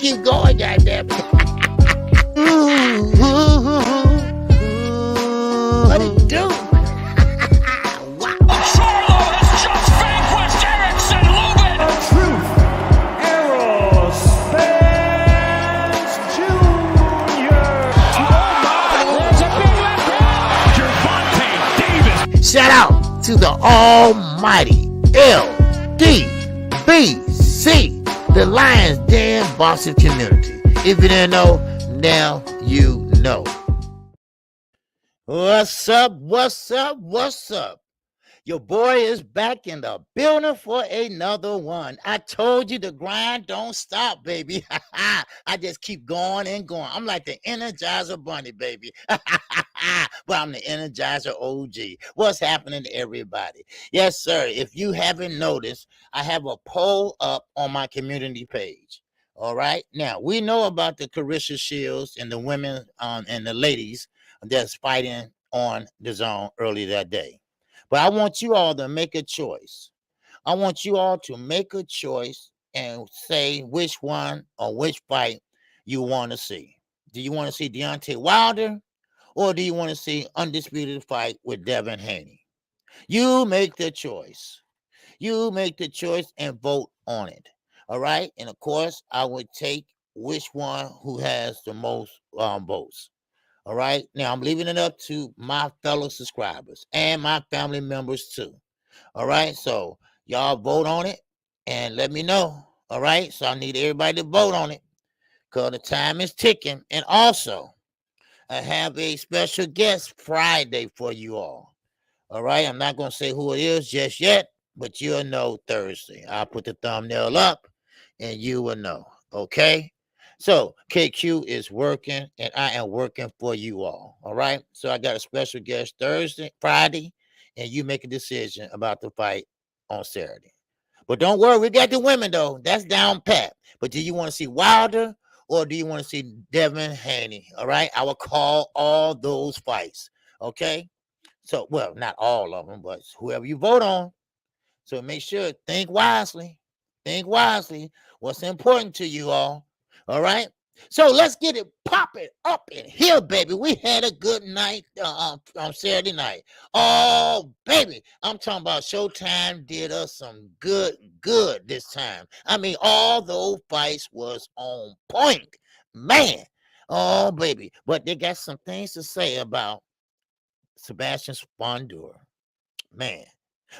keep going, goddamn it. What it do? Wow. Charlo has just vanquished Erickson Lubin. Truth Aerospace Jr. There's a big left hand. Gervonta Davis. Shout out to the almighty LDBC, the Lions Den boxing community. If you didn't know, now you know. What's up? What's up? What's up? Your boy is back in the building for another one. I told you the grind don't stop, baby. I just keep going and going. I'm like the Energizer Bunny, baby. But I'm the Energizer OG. What's happening to everybody? Yes, sir. If you haven't noticed, I have a poll up on my community page. All right. Now, we know about the Carissa Shields and the women and the ladies that's fighting on Dazn earlier that day. But I want you all to make a choice. I want you all to make a choice and say which one or which fight you want to see. Do you want to see Deontay Wilder, or do you want to see undisputed fight with Devin Haney? You make the choice. You make the choice and vote on it. All right. And of course, I would take which one who has the most votes. All right. Now I'm leaving it up to my fellow subscribers and my family members too. All right. So y'all vote on it and let me know. All right. So I need everybody to vote on it because the time is ticking. And also, I have a special guest Friday for you all. All right. I'm not going to say who it is just yet, but you'll know Thursday. I'll put the thumbnail up and you will know. Okay. So KQ is working and I am working for you all. All right. So I got a special guest Friday, and you make a decision about the fight on Saturday. But don't worry, we got the women though. That's down pat. But do you want to see Wilder or do you want to see Devin Haney? All right. I will call all those fights. Okay. So, well, not all of them, but whoever you vote on. So make sure, think wisely. Think wisely. What's important to you all. All right. So let's get it popping up in here, baby. We had a good night on Saturday night. Oh, baby. I'm talking about Showtime did us some good this time. I mean, all those fights was on point. Man. Oh, baby. But they got some things to say about Sebastian Spondor. Man.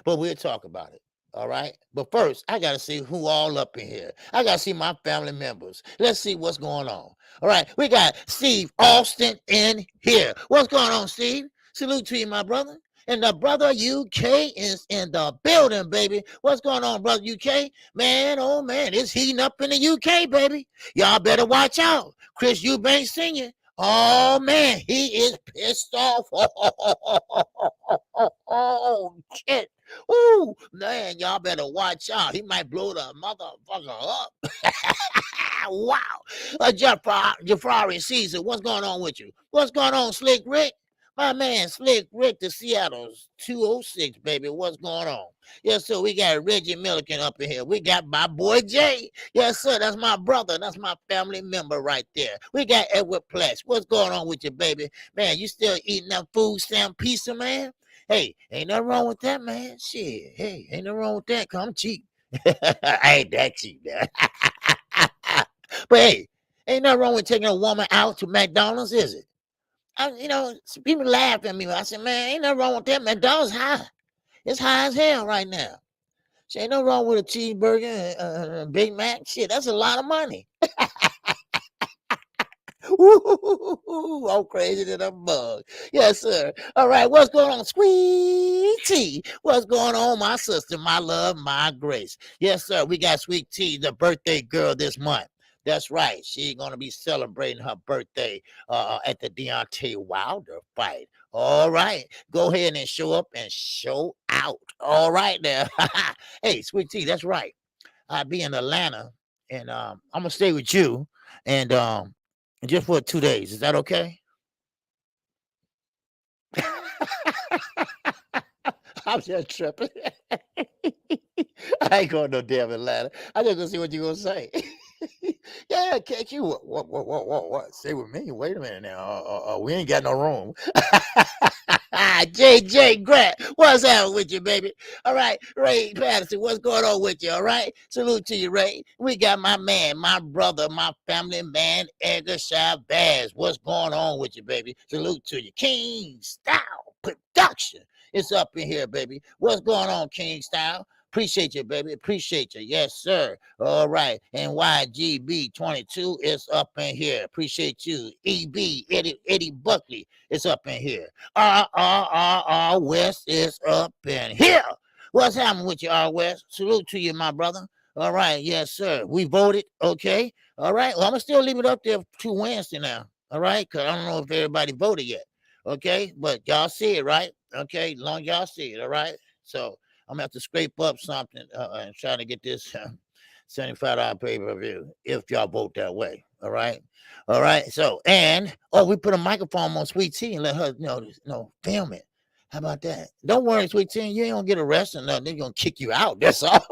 But we'll talk about it. All right. But first, I got to see who all up in here. I got to see my family members. Let's see what's going on. All right. We got Steve Austin in here. What's going on, Steve? Salute to you, my brother. And the brother UK is in the building, baby. What's going on, brother UK? Man, oh, man, it's heating up in the UK, baby. Y'all better watch out. Chris Eubanks Sr., oh, man, he is pissed off. Oh, shit. Ooh, man, y'all better watch out. He might blow the motherfucker up. Wow. Jafari Caesar, what's going on with you? What's going on, Slick Rick? My man, Slick Rick, the Seattle's 206, baby. What's going on? Yes, sir. We got Reggie Milliken up in here. We got my boy Jay. Yes, sir. That's my brother. That's my family member right there. We got Edward Pletch. What's going on with you, baby? Man, you still eating that food stamp pizza, man? Hey, ain't nothing wrong with that, man. Shit. Hey, ain't nothing wrong with that, because I'm cheap. I ain't that cheap, man. But hey, ain't nothing wrong with taking a woman out to McDonald's, is it? People laugh at me. I said, man, ain't nothing wrong with that. McDonald's high. It's high as hell right now. Shit, ain't nothing wrong with a cheeseburger and a Big Mac. Shit, that's a lot of money. Ooh, I'm crazy than a bug. Yes, sir. All right, what's going on, Sweet Tea? What's going on, my sister, my love, my grace? Yes, sir. We got Sweet Tea, the birthday girl this month. That's right. She's going to be celebrating her birthday at the Deontay Wilder fight. All right. Go ahead and show up and show out. All right now. Hey, Sweet Tea, that's right. I'll be in Atlanta, and I'm going to stay with you. And just for 2 days. Is that okay? I'm just tripping. I ain't going no damn Atlanta. I just gonna see what you're gonna say. Yeah, KQ. What? Stay with me. Wait a minute now. We ain't got no room. JJ Grant, what's happening with you, baby? All right, Ray Patterson, what's going on with you? All right, salute to you, Ray. We got my man, my brother, my family man, Edgar Chavez. What's going on with you, baby? Salute to you, King Style Production. It's up in here, baby. What's going on, King Style? Appreciate you, baby. Appreciate you. Yes, sir. All right. And YGB22 is up in here. Appreciate you. EB, Eddie Buckley is up in here. R West is up in here. What's happening with you, R West? Salute to you, my brother. All right. Yes, sir. We voted. Okay. All right. Well, I'm going to still leave it up there to Wednesday now. All right. Because I don't know if everybody voted yet. Okay. But y'all see it, right? Okay. Long y'all see it. All right. So I'm gonna have to scrape up something and try to get this $75 pay-per-view if y'all vote that way. All right. All right. So, and we put a microphone on Sweet Tea and let her film it. How about that? Don't worry, Sweet Tea, you ain't gonna get arrested or nothing. They're gonna kick you out. That's all.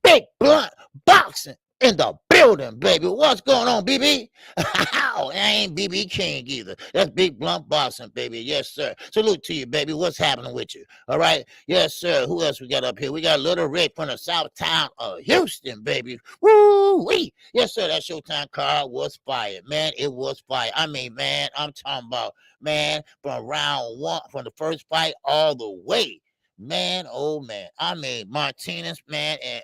Big blunt boxing in the building, baby. What's going on, BB? I ain't BB King either. That's Big Blunt Boxing, baby. Yes, sir. Salute to you, baby. What's happening with you? All right. Yes, sir. Who else we got up here? We got Little Rick from the South Town of Houston, baby. Woo-wee. Yes, sir. That Showtime card was fired, man. It was fired. I mean, man, I'm talking about, man, from round one, from the first fight all the way. Man, oh man. I mean, Martinez, man, and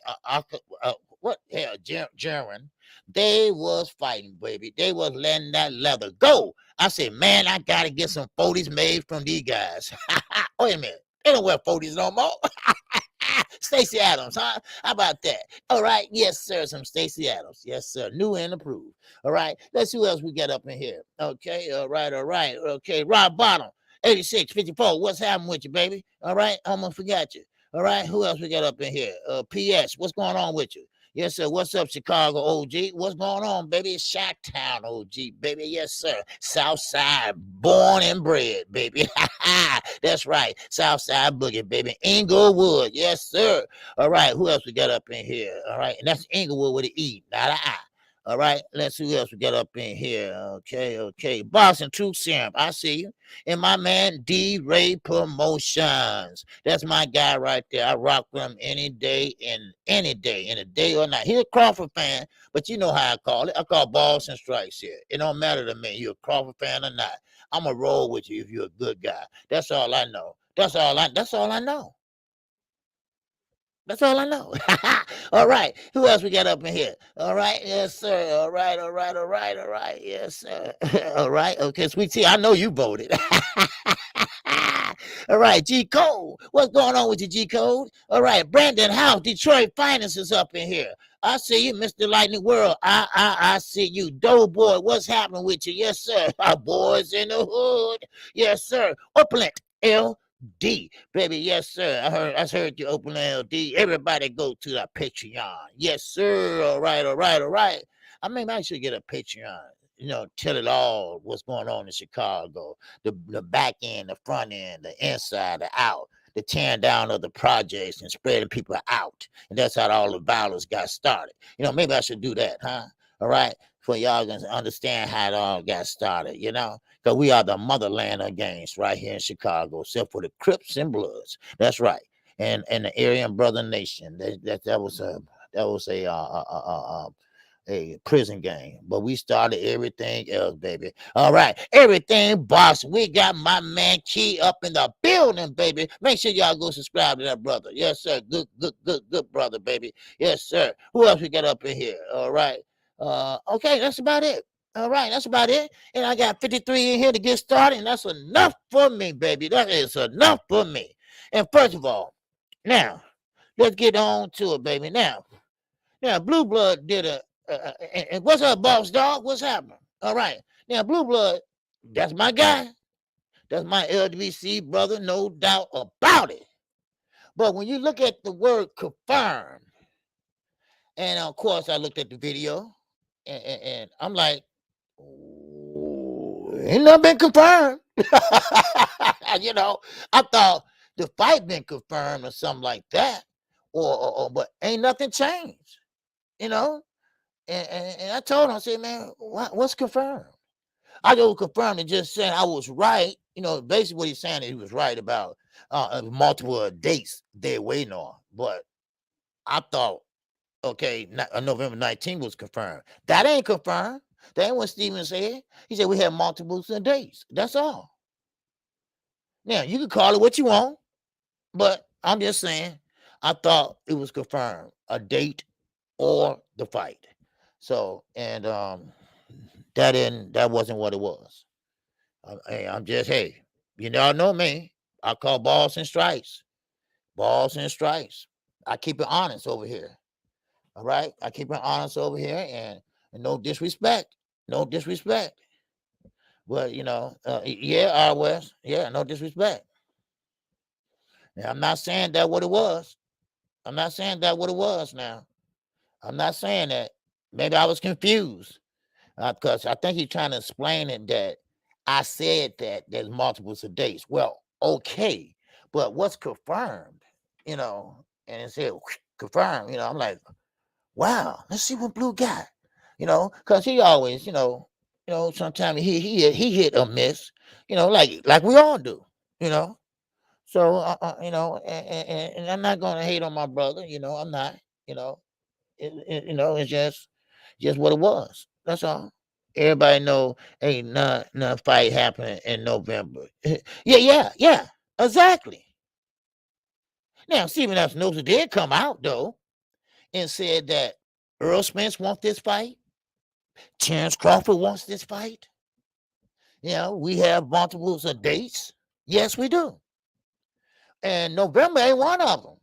what hell, Jaron, they was fighting, baby. They was letting that leather go. I said, man, I gotta get some 40s made from these guys. Wait a minute. They don't wear 40s no more. Stacey Adams, huh? How about that? All right. Yes, sir. Some Stacey Adams. Yes, sir. New and approved. All right. Let's see who else we got up in here. Okay. All right. All right. Okay. Rob Bottom, 8654. What's happening with you, baby? All right. I almost forgot you. All right. Who else we got up in here? PS. What's going on with you? Yes, sir. What's up, Chicago OG? What's going on, baby? It's Chi-Town OG, baby. Yes, sir. Southside, born and bred, baby. That's right. Southside Boogie, baby. Inglewood. Yes, sir. All right. Who else we got up in here? All right. And that's Inglewood with an E, not an I. All right. Let's see who else we got up in here. Okay. Okay. Boston Truth Serum. I see you. And my man D-Ray Promotions. That's my guy right there. I rock with him any day, in a day or night. He's a Crawford fan, but you know how I call it. I call balls and strikes here. It don't matter to me. You're a Crawford fan or not. I'm going to roll with you if you're a good guy. That's all I know. That's all I know. That's all I know. All right. Who else we got up in here? All right. Yes, sir. All right. All right. All right. All right. Yes, sir. All right. Okay, Sweet Tea, I know you voted. All right. G Code. What's going on with you, G Code? All right. Brandon House, Detroit Finance is up in here. I see you, Mr. Lightning World. I see you. Doughboy, what's happening with you? Yes, sir. Our boys in the hood. Yes, sir. Opulent LD, baby. Yes, sir. I heard you open LD. Everybody go to the Patreon. Yes, sir. All right, all right, all right. I mean, I should get a Patreon. You know, tell it all what's going on in Chicago. The back end, the front end, the inside, the out, the tearing down of the projects and spreading people out. And that's how all the violence got started. You know, maybe I should do that, huh? All right. For y'all to understand how it all got started, you know, because we are the motherland of gangs right here in Chicago, except for the Crips and Bloods. That's right. And the Aryan Brother Nation. That was a prison gang, but we started everything else, baby. All right, everything boss. We got my man Key up in the building, baby. Make sure y'all go subscribe to that brother. Yes, sir. Good brother, baby. Yes, sir. Who else we got up in here? All right. Okay, that's about it. All right, that's about it. And I got 53 in here to get started, and that's enough for me, baby. That is enough for me. And first of all, now let's get on to it, baby. Now, Blue Blood did and what's up, boss dog? What's happening? All right. Now, Blue Blood, that's my guy. That's my LWC brother, no doubt about it. But when you look at the word confirmed, and of course, I looked at the video, and I'm like, ain't nothing been confirmed. You know, I thought the fight been confirmed or something like that, but ain't nothing changed. You know, And I told him, I said, man, what's confirmed? I go confirmed and just saying I was right. Basically what he's saying is he was right about multiple dates they're waiting on. But I thought, okay, November 19th was confirmed. That ain't confirmed. That ain't what Steven said. He said we have multiples of dates. That's all. Now, you can call it what you want, but I'm just saying I thought it was confirmed, a date or the fight. So, and that wasn't what it was. I'm just, hey, y'all know me. I call balls and strikes. Balls and strikes. I keep it honest over here. All right? I keep it honest over here and no disrespect. No disrespect. But, yeah, West. Yeah, no disrespect. Now, I'm not saying that what it was. I'm not saying that what it was now. I'm not saying that. Maybe I was confused because I think he's trying to explain it that I said that there's multiples of dates. Well, okay, but what's confirmed, and it said confirmed, I'm like, wow, let's see what Blue got, because he always, sometimes he hit or miss, like we all do, you know. So, and I'm not going to hate on my brother, I'm not, you know, it's just what it was. That's all. Everybody know ain't none fight happening in November. Yeah, exactly. Now, Stephen Espinoza did come out though and said that Earl Spence wants this fight. Terrence Crawford wants this fight. We have multiples of dates. Yes, we do. And November ain't one of them.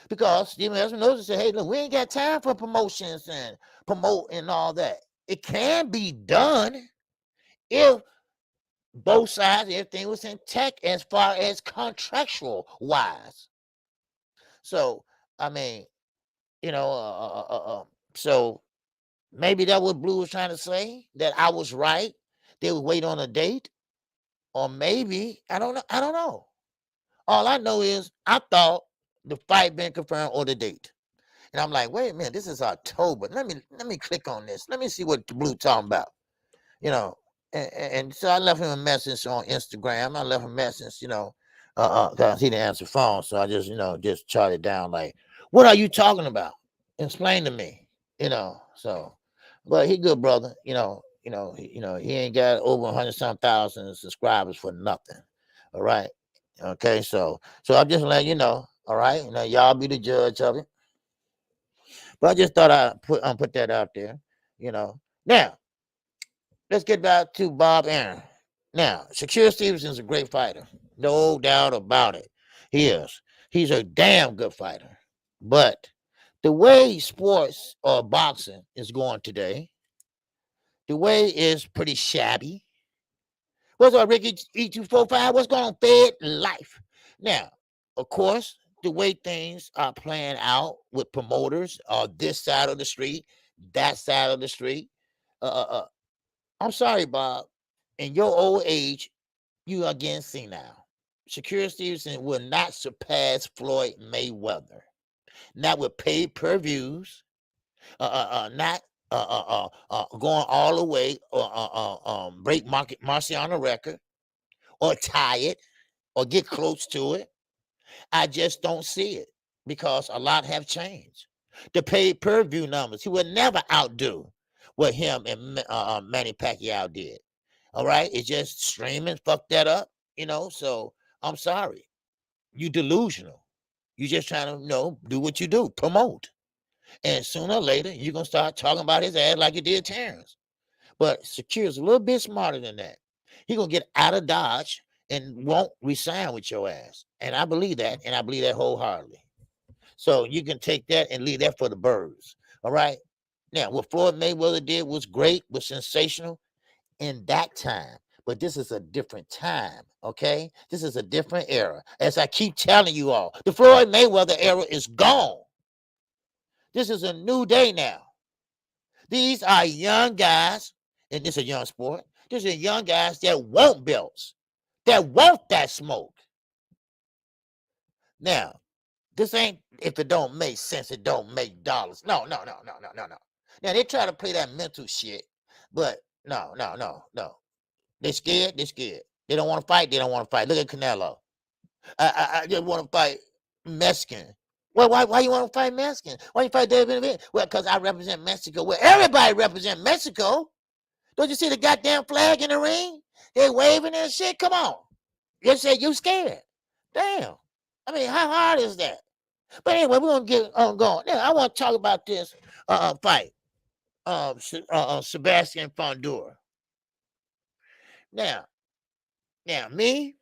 Because Stephen Espinoza said, hey, look, we ain't got time for promotions and promote and all that. It can be done if both sides, everything was intact as far as contractual wise. So, I mean, so maybe that what Blue was trying to say, that I was right. They would wait on a date. Or maybe, I don't know. All I know is I thought the fight been confirmed or the date. And I'm like, wait a minute, this is October. Let me click on this. Let me see what the Blue talking about. And so I left him a message on Instagram. I left him a message, because he didn't answer the phone. So I just charted down like, what are you talking about? Explain to me, So, but he good brother, he ain't got over 100-some thousand subscribers for nothing. All right. Okay, so I'm just letting you know. All right, y'all be the judge of it. But I just thought I'd put that out there, Now, let's get back to Bob Arum. Now, Shakur Stevenson's a great fighter. No doubt about it. He is. He's a damn good fighter. But the way sports or boxing is going today, the way is pretty shabby. What's up, Ricky E245? What's going on, Fed Life? Now, of course, the way things are playing out with promoters this side of the street, that side of the street. I'm sorry, Bob. In your old age, you are getting senile. Shakur Stevenson will not surpass Floyd Mayweather. Not with pay-per-views. Not going all the way or break Marciano record or tie it or get close to it. I just don't see it because a lot have changed. The pay-per-view numbers, he would never outdo what him and Manny Pacquiao did. All right, it's just streaming fucked that up, So I'm sorry, you delusional. You just trying to do what you do, promote, and sooner or later you're gonna start talking about his ass like you did Terrence. But Shakur's a little bit smarter than that. He gonna get out of Dodge and won't resign with your ass. And I believe that, and I believe that wholeheartedly. So you can take that and leave that for the birds. All right. Now, what Floyd Mayweather did was great, was sensational in that time. But this is a different time, okay? This is a different era. As I keep telling you all, the Floyd Mayweather era is gone. This is a new day now. These are young guys, and this is a young sport. These are young guys that want belts, that want that smoke. Now, this ain't if it don't make sense, it don't make dollars. No. Now they try to play that mental shit, but no. They scared. They scared. They don't want to fight. They don't want to fight. Look at Canelo. I just want to fight Mexican. Well, why you want to fight Mexican? Why you fight David Benavidez? Well, because I represent Mexico. Well, everybody represent Mexico. Don't you see the goddamn flag in the ring? They waving and shit. Come on. You say you scared. Damn. I mean, how hard is that? But anyway, we're gonna get on going. Now, I want to talk about this fight. Sebastian Fondura. Now, me,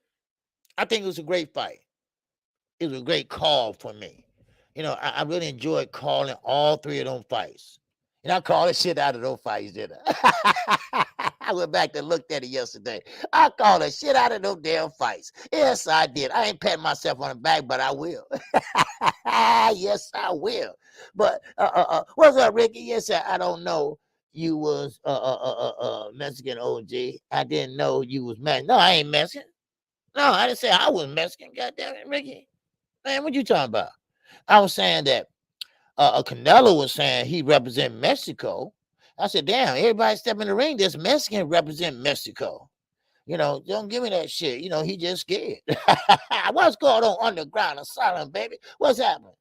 I think it was a great fight. It was a great call for me. You know, I really enjoyed calling all three of them fights. And I called the shit out of those fights, didn't I? I went back and looked at it yesterday. I called the shit out of those damn fights. Yes, I did. I ain't patting myself on the back, but I will. Yes, I will. But what's up, Ricky? Yes, I don't know you was Mexican OG. I didn't know you was Mexican. No, I ain't Mexican. No, I didn't say I was Mexican. God damn it, Ricky. Man, what you talking about? I was saying that Canelo was saying he represent Mexico. I said, damn, everybody step in the ring, this Mexican represent Mexico. You know, don't give me that shit. You know, he just scared. What's going on underground asylum, baby? What's happening?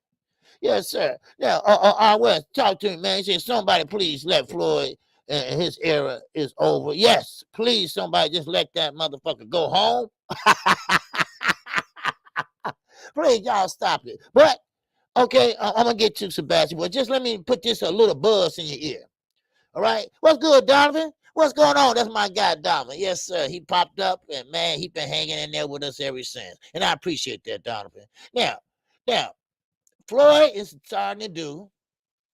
Yes, sir. Now, West, talk to me, man. He said, somebody please let Floyd and his era is over. Yes, please, somebody just let that motherfucker go home. Please, y'all stop it. But, okay, I'm going to get to Sebastian. But just let me put this a little buzz in your ear. All right? What's good, Donovan? What's going on? That's my guy, Donovan. Yes, sir. He popped up, and, man, he been hanging in there with us ever since. And I appreciate that, Donovan. Now, Floyd is starting to do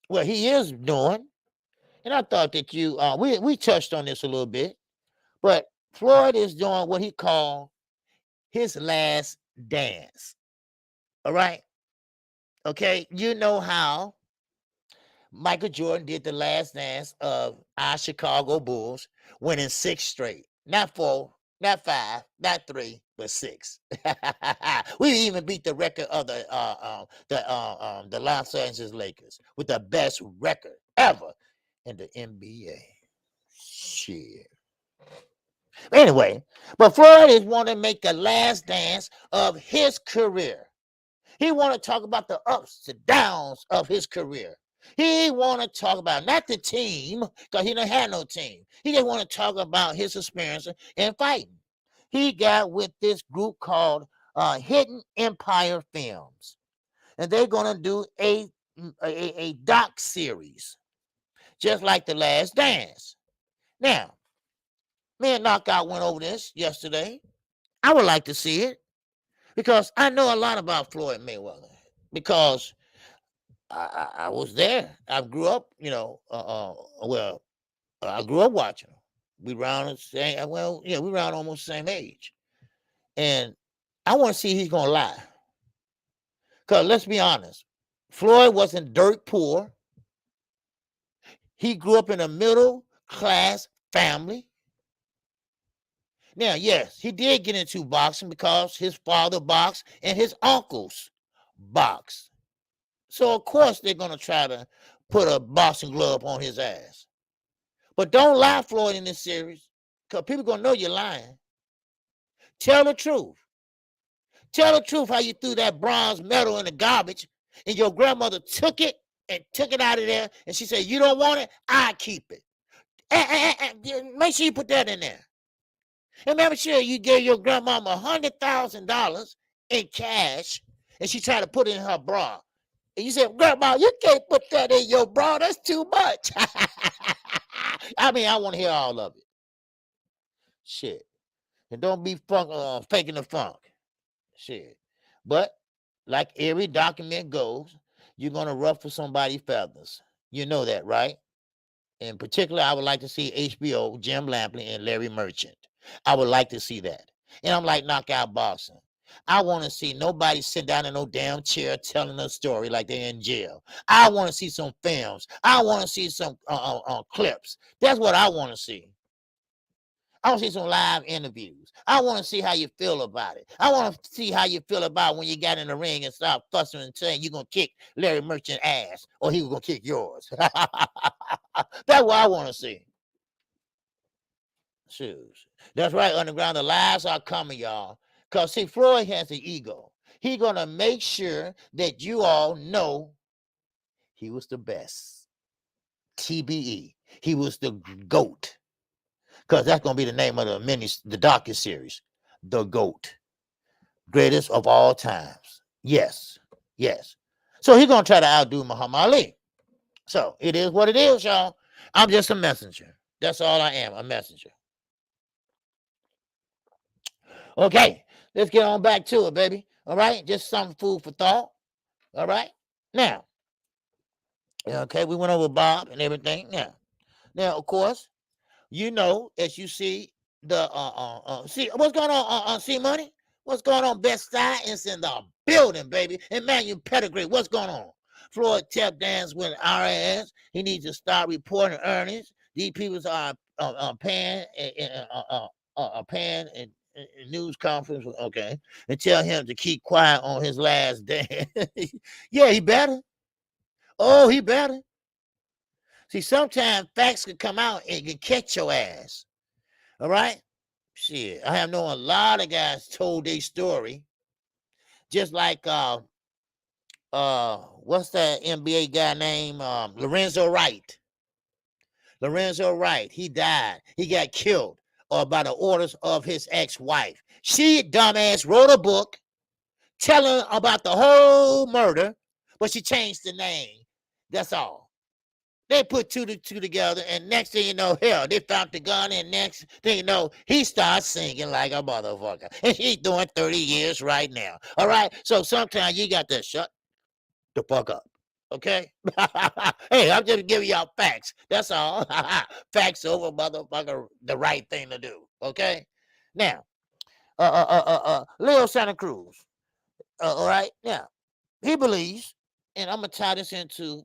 what he is doing. And I thought that you, we touched on this a little bit. But Floyd is doing what he called his last dance. All right? Okay? You know how Michael Jordan did the last dance of our Chicago Bulls, winning 6 straight. Not 4, not 5, not 3, but 6. We even beat the record of the Los Angeles Lakers with the best record ever in the NBA. Shit. Anyway, but Floyd is wanting to make the last dance of his career. He want to talk about the ups and downs of his career. He want to talk about not the team, because he don't have no team. He just want to talk about his experience in fighting. He got with this group called Hidden Empire Films, and they're gonna do a doc series, just like The Last Dance. Now, me and Knockout went over this yesterday. I would like to see it because I know a lot about Floyd Mayweather because I was there. I grew up, you know, I grew up watching him. We around the same, we around almost the same age. And I want to see if he's going to lie. Because let's be honest, Floyd wasn't dirt poor. He grew up in a middle class family. Now, yes, he did get into boxing because his father boxed and his uncles boxed. So, of course, they're going to try to put a boxing glove on his ass. But don't lie, Floyd, in this series, because people going to know you're lying. Tell the truth. Tell the truth how you threw that bronze medal in the garbage and your grandmother took it and took it out of there and she said, you don't want it? I keep it. And make sure you put that in there. And make sure you gave your grandmama $100,000 in cash and she tried to put it in her bra. And you said, Grandma, you can't put that in your bra. That's too much. I mean, I want to hear all of it. Shit. And don't be faking the funk. Shit. But like every document goes, you're going to ruffle somebody's feathers. You know that, right? In particular, I would like to see HBO, Jim Lampley, and Larry Merchant. I would like to see that. And I'm like knockout boxing. I want to see nobody sit down in no damn chair telling a story like they're in jail. I want to see some films. I want to see some clips. That's what I want to see. I want to see some live interviews. I want to see how you feel about it. I want to see how you feel about when you got in the ring and start fussing and saying you're going to kick Larry Merchant ass or he was going to kick yours. That's what I want to see. Shoes. That's right, Underground. The lives are coming, y'all. Because, see, Floyd has an ego. He's going to make sure that you all know he was the best. TBE. He was the GOAT. Because that's going to be the name of the docuseries. The GOAT. Greatest of all times. Yes. Yes. So he's going to try to outdo Muhammad Ali. So it is what it is, y'all. I'm just a messenger. That's all I am, a messenger. Okay, let's get on back to it, baby. All right, just some food for thought. All right, now, okay, we went over Bob and everything. Now, of course, you know, as you see the see what's going on, see money. What's going on? Best Science in the building, baby. Emmanuel Pedigree, what's going on? Floyd Tep dance with IRS. He needs to start reporting earnings. These people are paying and news conference, okay, and tell him to keep quiet on his last day. Yeah, he better. Oh, he better. See, sometimes facts can come out and can catch your ass. All right? Shit, I have known a lot of guys told their story. Just like what's that NBA guy named Lorenzo Wright. Lorenzo Wright, he died. He got killed by the orders of his ex-wife. She, dumbass, wrote a book telling about the whole murder, but she changed the name. That's all. They put two together, and next thing you know, hell, they found the gun, and next thing you know, he starts singing like a motherfucker. And he's doing 30 years right now. All right? So sometimes you got to shut the fuck up. Okay? Hey, I'm just giving y'all facts. That's all. Facts over motherfucker, the right thing to do. Okay? Now, Leo Santa Cruz. All right? Now, he believes, and I'm going to tie this into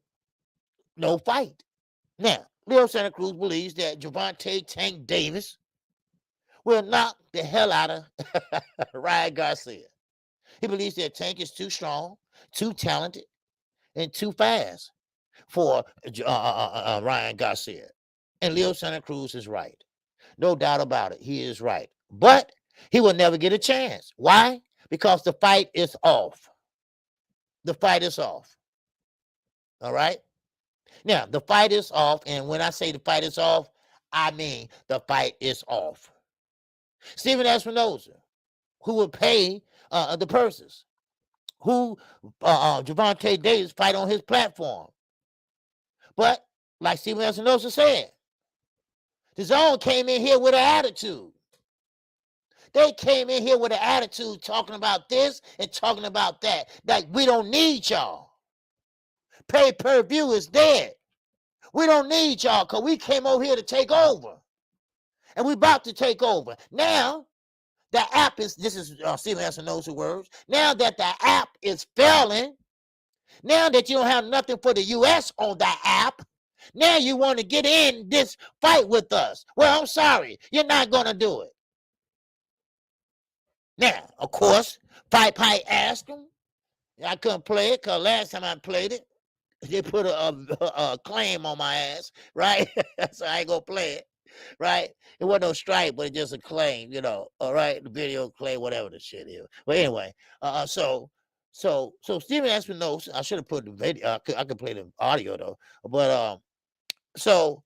no fight. Now, Leo Santa Cruz believes that Gervonta Tank Davis will knock the hell out of Ryan Garcia. He believes that Tank is too strong, too talented, and too fast for Ryan Garcia. And Leo Santa Cruz is right. No doubt about it. He is right. But he will never get a chance. Why? Because the fight is off. The fight is off. All right? Now, the fight is off. And when I say the fight is off, I mean the fight is off. Stephen Espinoza, who would pay the purses, who Gervonta Davis fight on his platform. But like Stephen Espinoza said, Dazn came in here with an attitude. They came in here with an attitude talking about this and talking about that. Like, we don't need y'all. Pay-per-view is dead. We don't need y'all because we came over here to take over. And we about to take over. Now, the app is, this is Stephen Espinoza's words, now that the app is failing, now that you don't have nothing for the U.S. on the app, now you want to get in this fight with us. Well, I'm sorry. You're not going to do it. Now, of course, Fight Pipe asked him. I couldn't play it because last time I played it, they put a claim on my ass, right? So I ain't going to play it, right? It wasn't no strike, but it's just a claim, you know, all right? The video claim, whatever the shit is. But anyway, so Stephen Espinoza, I should have put the video, I could play the audio though, but so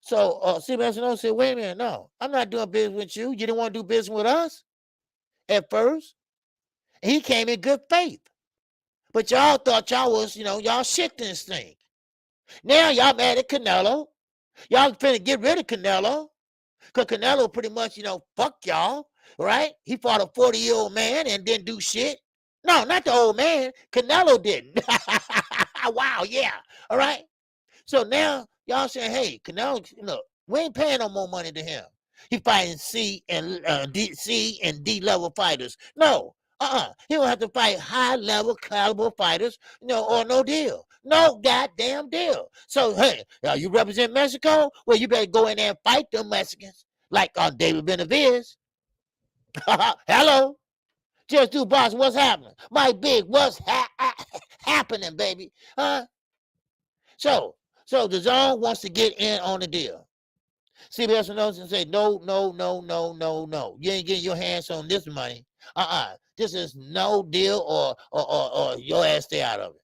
Stephen Espinoza said, wait a minute, no, I'm not doing business with you. You didn't want to do business with us at first. He came in good faith. But y'all thought y'all was, you know, y'all shit this thing. Now y'all mad at Canelo. Y'all finna get rid of Canelo. Because Canelo pretty much, you know, fuck y'all, right? He fought a 40-year-old man and didn't do shit. No, not the old man. Canelo didn't. Wow, yeah. All right? So now y'all saying, hey, Canelo, look, we ain't paying no more money to him. He fighting C and D level fighters. No. He don't have to fight high-level caliber fighters, you know, or no deal. No goddamn deal. So, hey, you represent Mexico? Well, you better go in there and fight them Mexicans. like David Benavides. Hello. Just do boss, what's happening? Mike Big, what's happening, baby? Huh? So the zone wants to get in on the deal. CBS knows and say, no. You ain't getting your hands on this money. This is no deal or your ass stay out of it.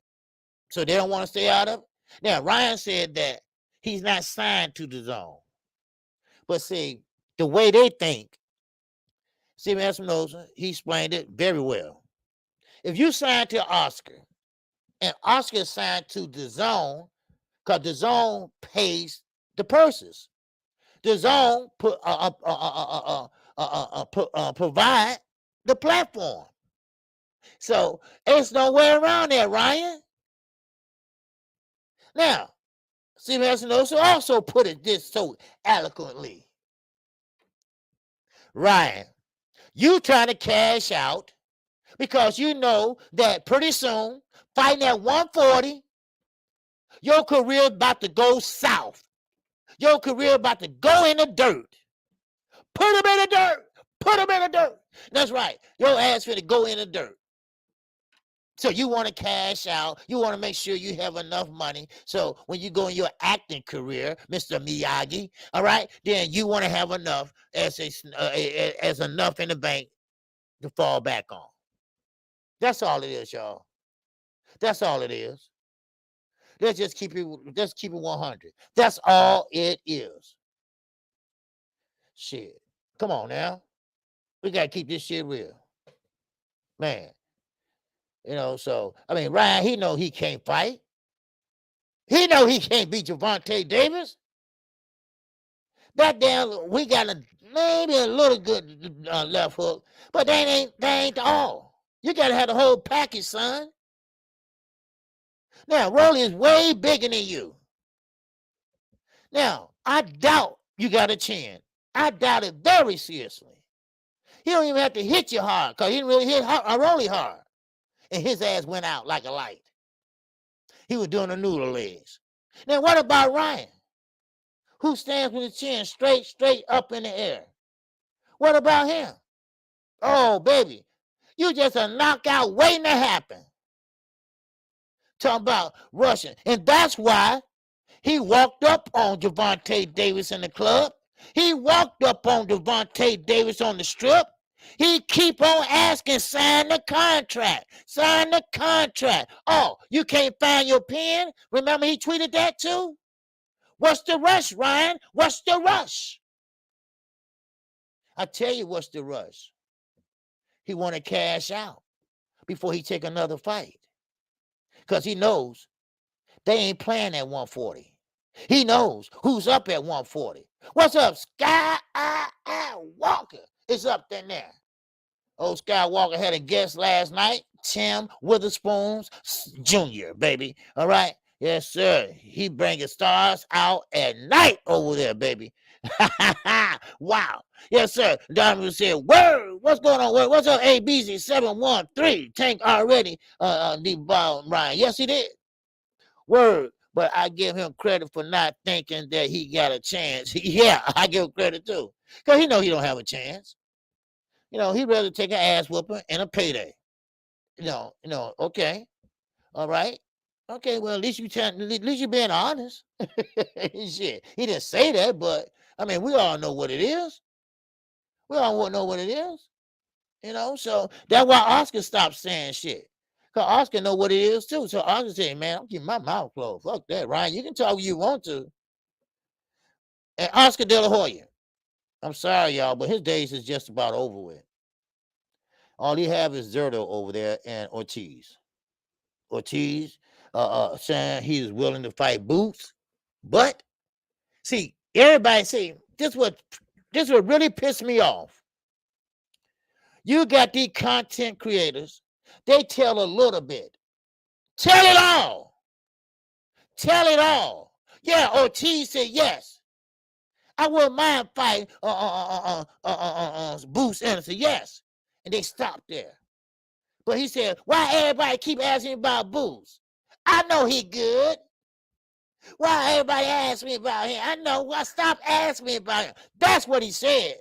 So they don't want to stay out of it. Now, Ryan said that he's not signed to the zone. But see, the way they think, CBS knows, he explained it very well. If you sign to Oscar, and Oscar is signed to the zone, because the zone pays the purses. The zone provide the platform. So there's no way around that, Ryan. Now, CBS also put it this so eloquently. Ryan, you trying to cash out because you know that pretty soon, fighting at 140, your career about to go south. Your career about to go in the dirt. Put him in the dirt. Put him in the dirt. That's right. Your ass finna go in the dirt. So you want to cash out. You want to make sure you have enough money. So when you go in your acting career, Mr. Miyagi, all right, then you want to have enough as enough in the bank to fall back on. That's all it is, y'all. That's all it is. Let's just keep it 100. That's all it is. Shit. Come on now. We got to keep this shit real. Man. You know, so, I mean, Ryan, he know he can't fight. He know he can't beat Gervonta Davis. That damn, we got maybe a little good left hook, but that ain't all. You got to have the whole package, son. Now, Rolly is way bigger than you. Now, I doubt you got a chin. I doubt it very seriously. He don't even have to hit you hard because he didn't really hit Rolly hard. And his ass went out like a light. He was doing the noodle legs. Now, what about Ryan? Who stands with his chin straight up in the air? What about him? Oh, baby, you just a knockout waiting to happen. Talking about rushing. And that's why he walked up on Gervonta Davis in the club. He walked up on Gervonta Davis on the strip. He keep on asking, sign the contract. Sign the contract. Oh, you can't find your pen? Remember he tweeted that too? What's the rush, Ryan? What's the rush? I tell you what's the rush. He want to cash out before he take another fight. Because he knows they ain't playing at 140. He knows who's up at 140. What's up, Sky Walker? It's up there. Old Skywalker had a guest last night, Tim Witherspoon Jr., baby. All right? Yes, sir. He bringing stars out at night over there, baby. Wow. Yes, sir. Diamond said, word, what's going on? What's up, ABZ 713? Tank already debunked Ryan. Yes, he did. Word. But I give him credit for not thinking that he got a chance. Yeah, I give him credit too. Because he know he don't have a chance. You know, he'd rather take an ass whooping and a payday. You know, okay. All right. Okay, well, at least you're being honest. Shit. He didn't say that, but I mean, we all know what it is. We all know what it is. You know, so that's why Oscar stopped saying shit. Because Oscar know what it is too. So Oscar said, man, I'm keeping my mouth closed. Fuck that, Ryan. You can talk if you want to. And Oscar De La Hoya, I'm sorry, y'all, but his days is just about over with. All he have is Zerto over there and Ortiz. Ortiz saying he's willing to fight Boots. But, see, everybody see, this what really pissed me off. You got these content creators, they tell a little bit. Tell it all. Tell it all. Yeah, Ortiz said yes. I wouldn't mind fighting Boots Anderson. Yes. And they stopped there. But he said, why everybody keep asking about Boots? I know he good. Why everybody asks me about him? I know. Why stop asking me about him? That's what he said.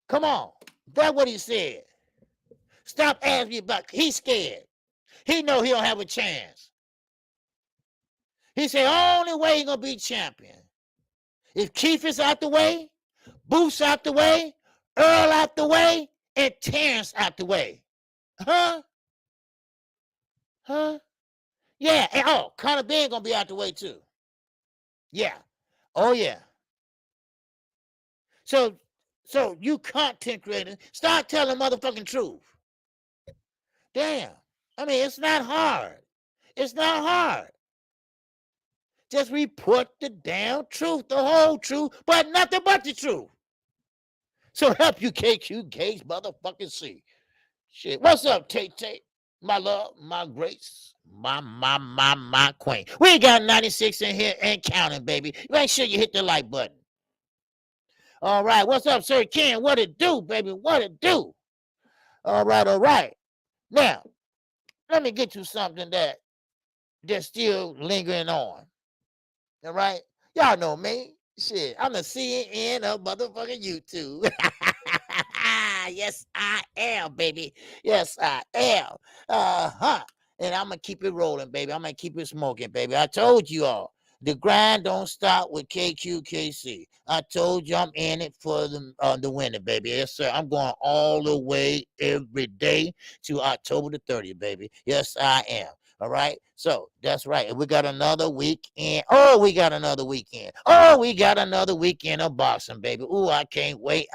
Come on. That's what he said. Stop asking me about. He's scared. He know he don't have a chance. He said only way he gonna be champion if Keith is out the way, Boots out the way, Earl out the way, and Terrence out the way. Huh? Huh? Yeah. And Conor Ben gonna be out the way too. Yeah. Oh yeah. So you content creators, start telling motherfucking truth. Damn. I mean, it's not hard. It's not hard. Just report the damn truth, the whole truth, but nothing but the truth. So help you KQK's motherfucking see. Shit. What's up, Tate? My love, my grace, my queen. We got 96 in here and counting, baby. Make sure you hit the like button. All right. What's up, Sir Ken? What it do, baby? What it do? All right. Now, let me get you something that's still lingering on. All right? Y'all know me. Shit, I'm the CNN of motherfucking YouTube. Yes, I am, baby. Yes, I am. And I'm going to keep it rolling, baby. I'm going to keep it smoking, baby. I told you all. The grind don't stop with KQKC. I told you I'm in it for the winning, baby. Yes, sir. I'm going all the way every day to October the 30th, baby. Yes, I am. All right. So that's right. And we got another weekend. We got another weekend. We got another weekend of boxing, baby. Ooh, I can't wait.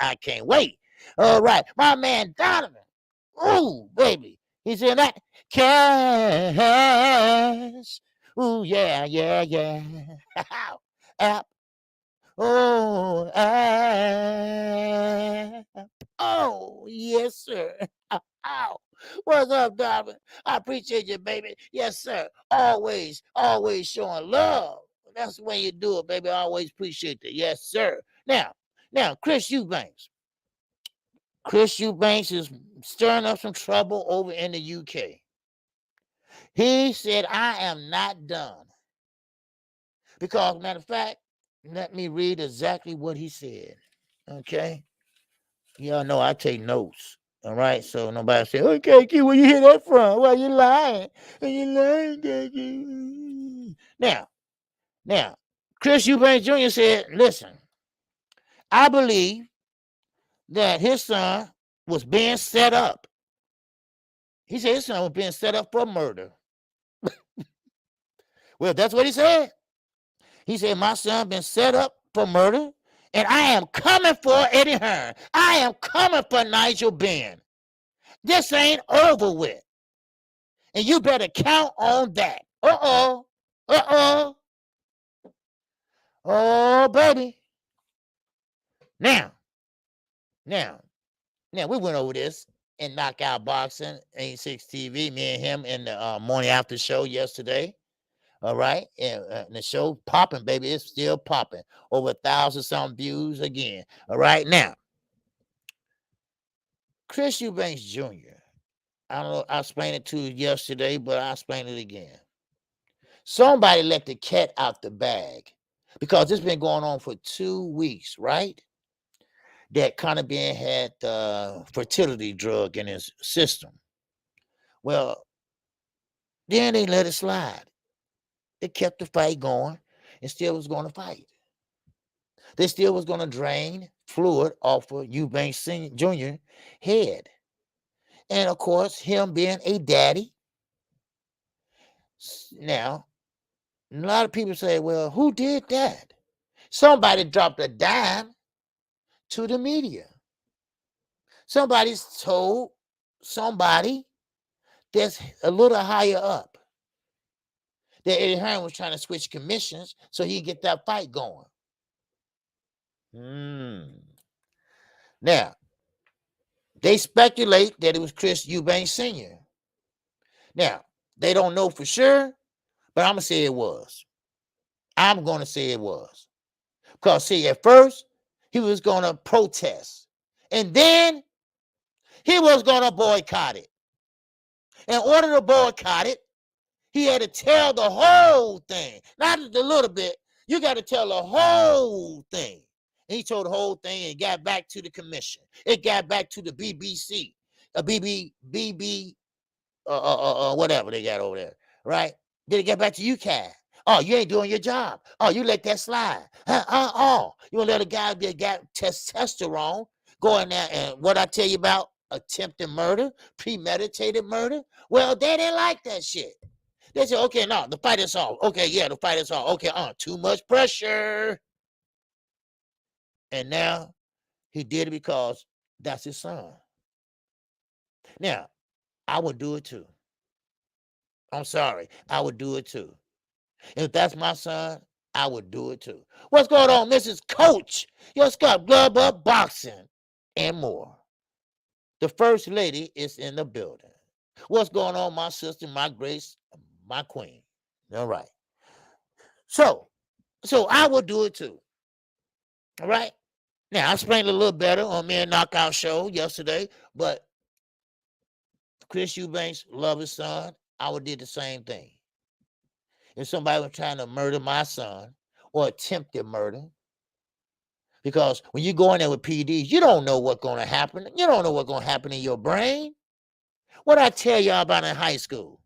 All right. My man Donovan. Ooh, baby. He's in that cash. Ooh, yeah. App. Oh, app. Oh, yes, sir. Ow. What's up, Donovan? I appreciate you, baby. Yes, sir. Always showing love. That's the way you do it, baby. I always appreciate it. Yes, sir. Now, Chris Eubanks. Chris Eubanks is stirring up some trouble over in the UK. He said, I am not done. Because, matter of fact, let me read exactly what he said. Okay? Y'all know I take notes. All right, so nobody say, okay, Q, where you hear that from? Well, you lying. You lying, KQ. Now, Chris Eubanks Jr. said, listen, I believe that his son was being set up. He said his son was being set up for murder. Well, that's what he said. He said, my son been set up for murder, and I am coming for Eddie Hearn. I am coming for Nigel Benn. This ain't over with. And you better count on that. Oh, baby. Now, we went over this in Knockout Boxing, 86 TV, me and him in the morning after show yesterday. All right. And the show popping, baby. It's still popping. Over 1,000-something views again. All right. Now, Chris Eubanks Jr. I don't know. I explained it to you yesterday, but I'll explain it again. Somebody let the cat out the bag because it's been going on for 2 weeks, right? That Conor Ben had the fertility drug in his system. Well, then they let it slide. They kept the fight going and still was going to fight. They still was going to drain fluid off of Eubanks Jr. head. And, of course, him being a daddy. Now, a lot of people say, well, who did that? Somebody dropped a dime to the media. Somebody's told somebody that's a little higher up that Eddie Hearn was trying to switch commissions so he could get that fight going. Now, they speculate that it was Chris Eubanks Sr. Now, they don't know for sure, but I'm going to say it was. I'm going to say it was. Because, see, at first, he was going to protest. And then he was going to boycott it. In order to boycott it, He had to tell the whole thing, not the little bit. You got to tell the whole thing. And he told the whole thing and got back to the commission. It got back to the BBC, whatever they got over there, right? Then it got back to you, Cat. Oh, you ain't doing your job. Oh, you let that slide. You want to let a guy that got testosterone go in there and what I tell you about attempted murder, premeditated murder? Well, they didn't like that shit. They said, okay, no, the fight is off. Okay, yeah, the fight is off. Okay, too much pressure. And now he did it because that's his son. Now, I would do it too. I'm sorry. I would do it too. If that's my son, I would do it too. What's going on, Mrs. Coach? Your Scott Glove Up Boxing and more. The first lady is in the building. What's going on, my sister, my grace, my queen? All right. So I will do it too. All right. Now, I explained a little better on me and Knockout Show yesterday, but Chris Eubanks love his son. I would do the same thing. If somebody was trying to murder my son or attempted murder, because when you go in there with PDs, you don't know what's going to happen. You don't know what's going to happen in your brain. What I tell y'all about in high school,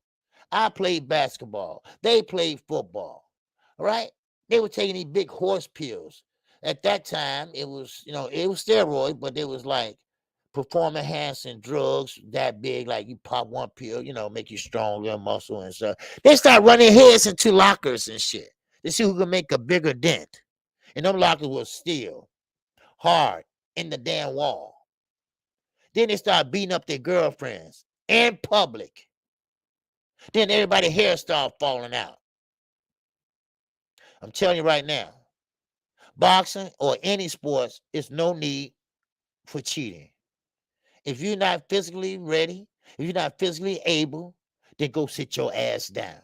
I played basketball. They played football, right? They were taking these big horse pills. At that time, it was, it was steroid, but it was like performance-enhancing drugs that big, like you pop one pill, make you stronger, muscle and stuff. They start running heads into lockers and shit. They see who can make a bigger dent. And them lockers was steel, hard, in the damn wall. Then they start beating up their girlfriends in public. Then everybody's hair start falling out. I'm telling you right now, boxing or any sports, is no need for cheating. If you're not physically ready, if you're not physically able, then go sit your ass down.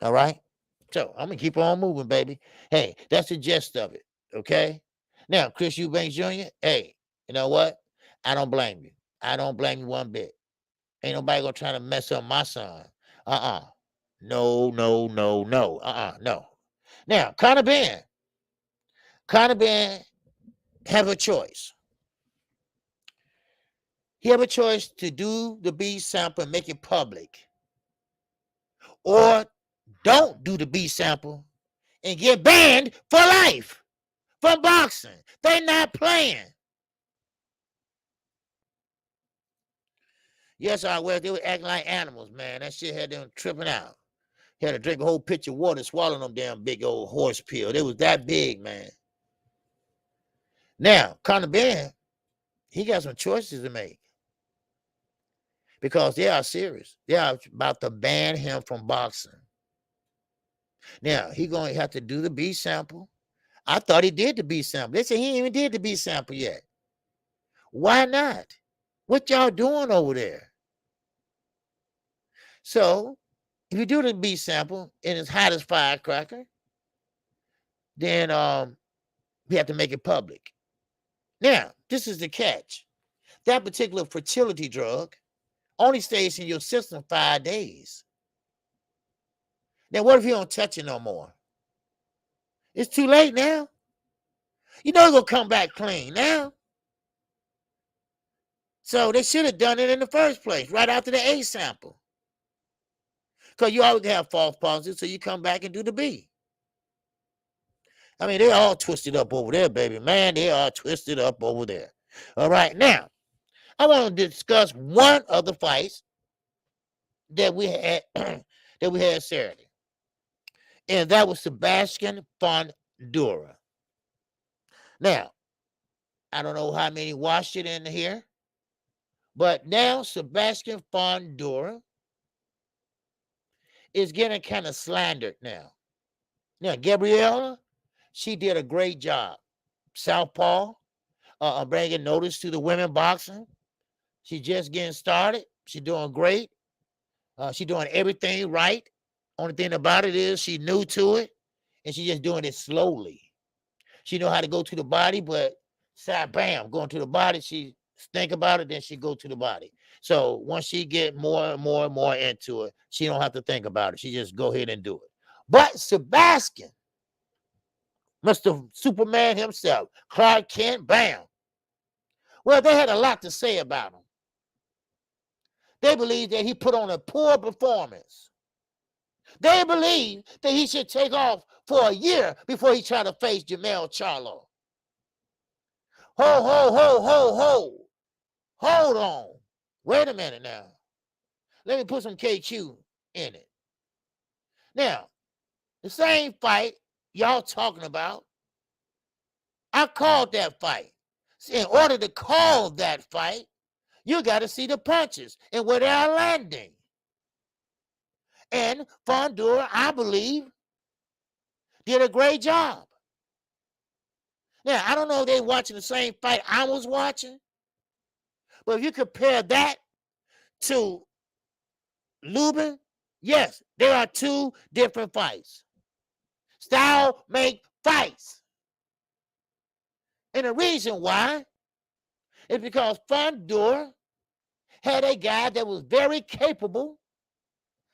All right? So I'm going to keep on moving, baby. Hey, that's the gist of it, okay? Now, Chris Eubanks Jr., hey, you know what? I don't blame you. I don't blame you one bit. Ain't nobody going to try to mess up my son. No. No. Now, Conor Ben have a choice. He have a choice to do the B sample and make it public, or don't do the B sample and get banned for life from boxing. They not playing. Yes, they were acting like animals, man. That shit had them tripping out. He had to drink a whole pitcher of water, swallow them damn big old horse pill. They was that big, man. Now, Conor Ben, he got some choices to make, because they are serious. They are about to ban him from boxing. Now, he going to have to do the B sample. I thought he did the B sample. They said he ain't even did the B sample yet. Why not? What y'all doing over there? So, if you do the B sample and it's hot as firecracker, then we have to make it public. Now, this is the catch. That particular fertility drug only stays in your system 5 days. Now, what if you don't touch it no more? It's too late now. You know it's going to come back clean now. So they should have done it in the first place, right after the A sample. Because you always have false positives, so you come back and do the B. I mean, they're all twisted up over there, baby. Man, they are twisted up over there. All right, now, I want to discuss one of the fights that we had Saturday. And that was Sebastian Fundora. Now, I don't know how many watched it in here, but now Sebastian Fundora is getting kind of slandered now. Now, Gabriella, she did a great job. Southpaw, bringing notice to the women boxing. She just getting started. She doing great. She doing everything right. Only thing about it is she new to it, and she just doing it slowly. She know how to go to the body, but bam, going to the body. She think about it, then she go to the body. So once she get more and more and more into it, she don't have to think about it. She just go ahead and do it. But Sebastian, Mr. Superman himself, Clark Kent, bam. Well, they had a lot to say about him. They believe that he put on a poor performance. They believe that he should take off for a year before he tried to face Jamel Charlo. Ho, ho, ho, ho, ho. Hold on. Wait a minute now. Let me put some KQ in it. Now, the same fight y'all talking about, I called that fight. In order to call that fight, you got to see the punches and where they're landing. And Fondor, I believe, did a great job. Now, I don't know if they're watching the same fight I was watching, but if you compare that to Lubin, yes, there are two different fights. Style make fights. And the reason why is because Fondor had a guy that was very capable,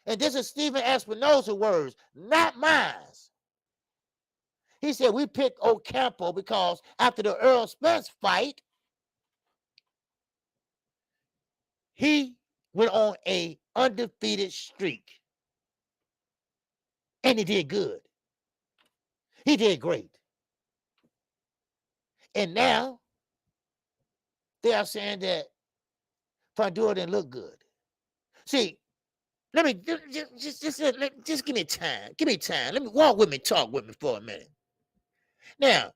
and this is Stephen Espinoza words, not mine. He said, we picked Ocampo because after the Earl Spence fight, he went on a undefeated streak. And he did good. He did great. And now they are saying that Fondor didn't look good. See, let me just give me time. Give me time. Let me walk with me, talk with me for a minute. Now,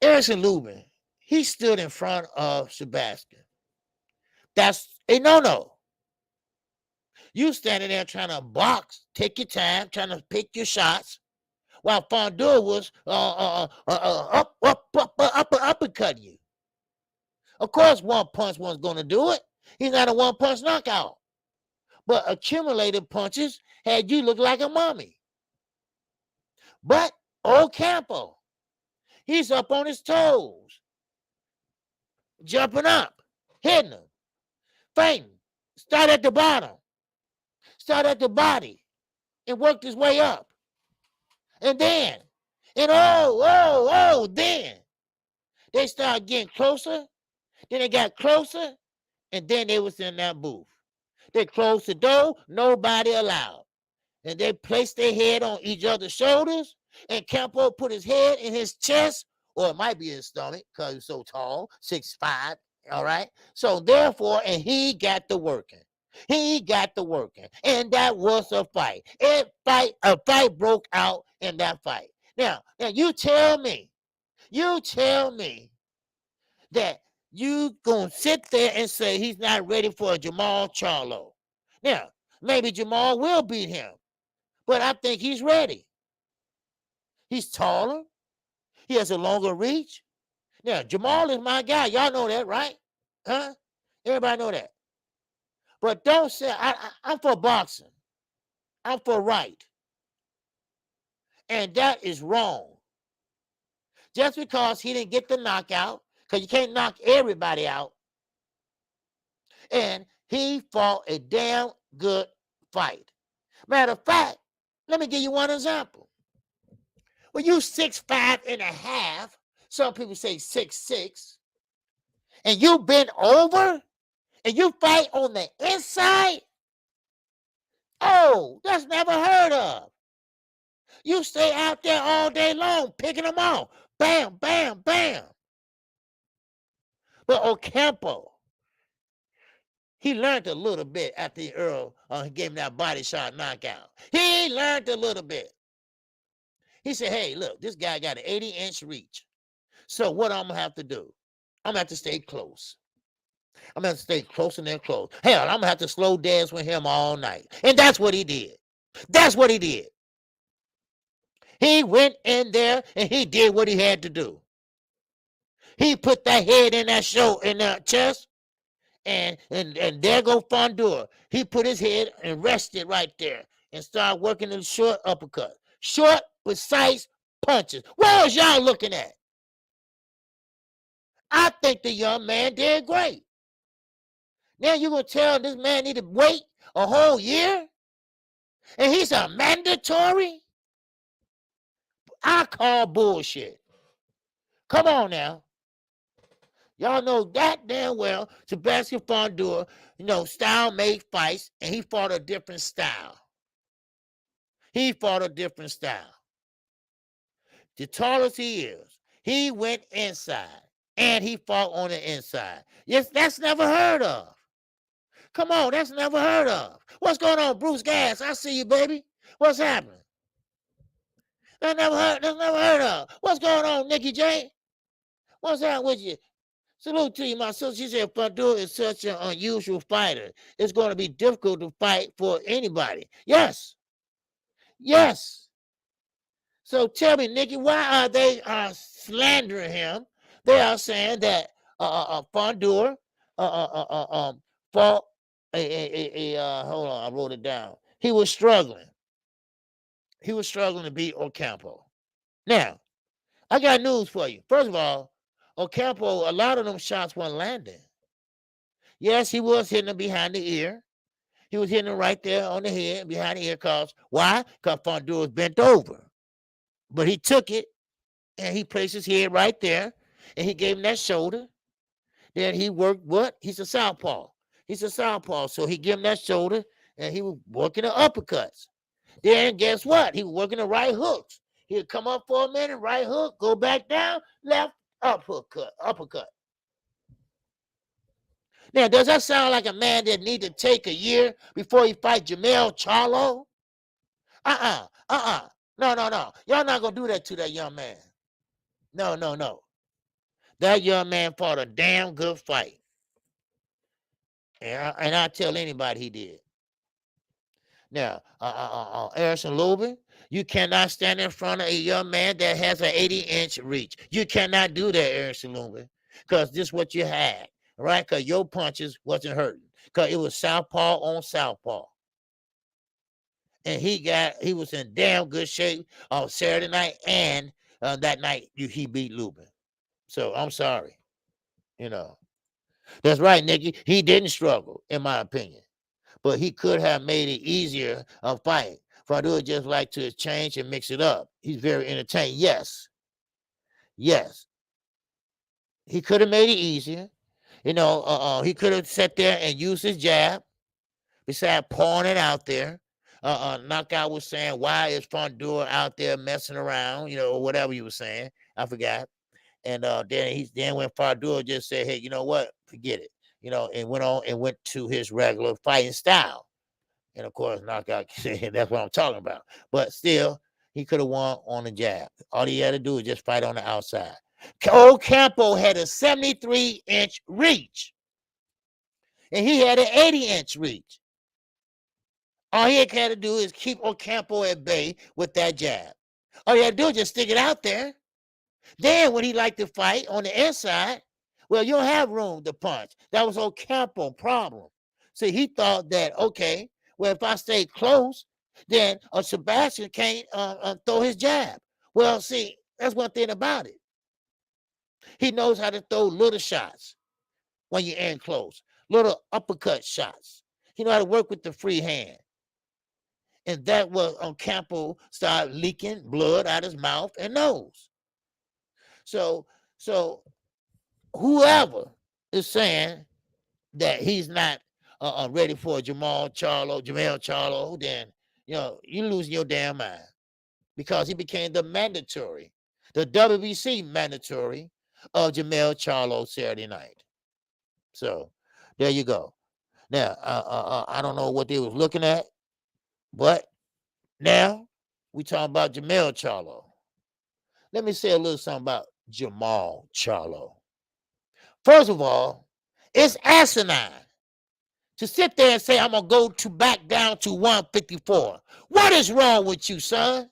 Erickson Lubin, he stood in front of Sebastian. That's a no-no. You standing there trying to box, take your time, trying to pick your shots, while Fondor was uppercutting you. Of course, one punch wasn't going to do it. He's not a one-punch knockout. But accumulated punches had you look like a mummy. But Ocampo, he's up on his toes, jumping up, hitting him, fainting. Start at the bottom, start at the body, and worked his way up. And then, then they started getting closer. Then they got closer, and then they was in that booth. They closed the door, nobody allowed. And they placed their head on each other's shoulders, and Campo put his head in his chest, or it might be his stomach, because he's so tall, 6'5", all right? So therefore, and he got the working. He got the working. And that was a fight. A fight broke out in that fight. Now you tell me that you gonna sit there and say he's not ready for a Jamal Charlo. Now, maybe Jamal will beat him, but I think he's ready. He's taller. He has a longer reach. Now, Jamal is my guy. Y'all know that, right? Huh? Everybody know that. But don't say, I'm for boxing. I'm for right. And that is wrong. Just because he didn't get the knockout, because you can't knock everybody out, and he fought a damn good fight. Matter of fact, let me give you one example. When you 6'5.5", some people say 6'6", and you bend over and you fight on the inside, oh, that's never heard of. You stay out there all day long picking them off. Bam, bam, bam. But Ocampo, he learned a little bit after Earl gave him that body shot knockout. He learned a little bit. He said, hey, look, this guy got an 80-inch reach. So what I'm going to have to do, I'm going to have to stay close. I'm going to stay closer than close. Hell, I'm going to have to slow dance with him all night. And that's what he did. That's what he did. He went in there and he did what he had to do. He put that head in that chest, and there go Fondor. He put his head and rested right there and started working the short uppercut. Short, precise punches. What was y'all looking at? I think the young man did great. Now you gonna tell this man need to wait a whole year? And he's a mandatory? I call bullshit. Come on now. Y'all know that damn well Sebastian Fondor, style made fights, and he fought a different style. He fought a different style. The tallest he is, he went inside, and he fought on the inside. Yes, that's never heard of. Come on, that's never heard of. What's going on, Bruce Gas? I see you, baby. What's happening? That's never heard of. What's going on, Nikki J? What's happening with you? Salute to you, my sister. She said Fondor is such an unusual fighter. It's going to be difficult to fight for anybody. Yes. Yes. So tell me, Nikki, why are they slandering him? They are saying that Fondor fought hold on, I wrote it down. He was struggling. He was struggling to beat Ocampo. Now, I got news for you. First of all, Ocampo, a lot of them shots weren't landing. Yes, he was hitting him behind the ear. He was hitting him right there on the head, behind the ear. Why? Because Fondor was bent over. But he took it, and he placed his head right there, and he gave him that shoulder. Then he worked what? He's a southpaw. He's a southpaw, so he gave him that shoulder, and he was working the uppercuts. Then guess what? He was working the right hooks. He'd come up for a minute, right hook, go back down, left uppercut. Now, does that sound like a man that need to take a year before he fight Jermell Charlo? No. Y'all not going to do that to that young man. No. That young man fought a damn good fight. And I tell anybody he did. Now, Erison Lubin, you cannot stand in front of a young man that has an 80-inch reach. You cannot do that, Erison Lubin, because this is what you had, right? Because your punches wasn't hurting, because it was southpaw on southpaw. And he was in damn good shape on Saturday night, and that night he beat Lubin. So I'm sorry, That's right, Nikki. He didn't struggle, in my opinion. But he could have made it easier of fighting. Fondor just like to change and mix it up. He's very entertaining. Yes. He could have made it easier. He could have sat there and used his jab besides pouring it out there. Knockout was saying, why is Fondor out there messing around, or whatever you were saying. I forgot. And then when Fondor just said, hey, you know what? Forget it. And went on and went to his regular fighting style. And of course, knockout, that's what I'm talking about. But he could have won on the jab. All he had to do was just fight on the outside. Ocampo had a 73-inch reach. And he had an 80-inch reach. All he had to do is keep Ocampo at bay with that jab. All he had to do is just stick it out there. Then when he liked to fight on the inside, well, you don't have room to punch. That was Ocampo's problem. See, he thought that, okay, well, if I stay close, then Sebastian can't throw his jab. Well, see, that's one thing about it. He knows how to throw little shots when you're in close, little uppercut shots. He knows how to work with the free hand. And that was Ocampo started leaking blood out his mouth and nose. So whoever is saying that he's not ready for Jermell Charlo, then you losing your damn mind, because he became the WBC mandatory of Jermell Charlo Saturday night. So there you go. Now I don't know what they was looking at, but now we talking about Jermell Charlo. Let me say a little something about Jermell Charlo. First of all, it's asinine to sit there and say, I'm going to go back down to 154. What is wrong with you, son?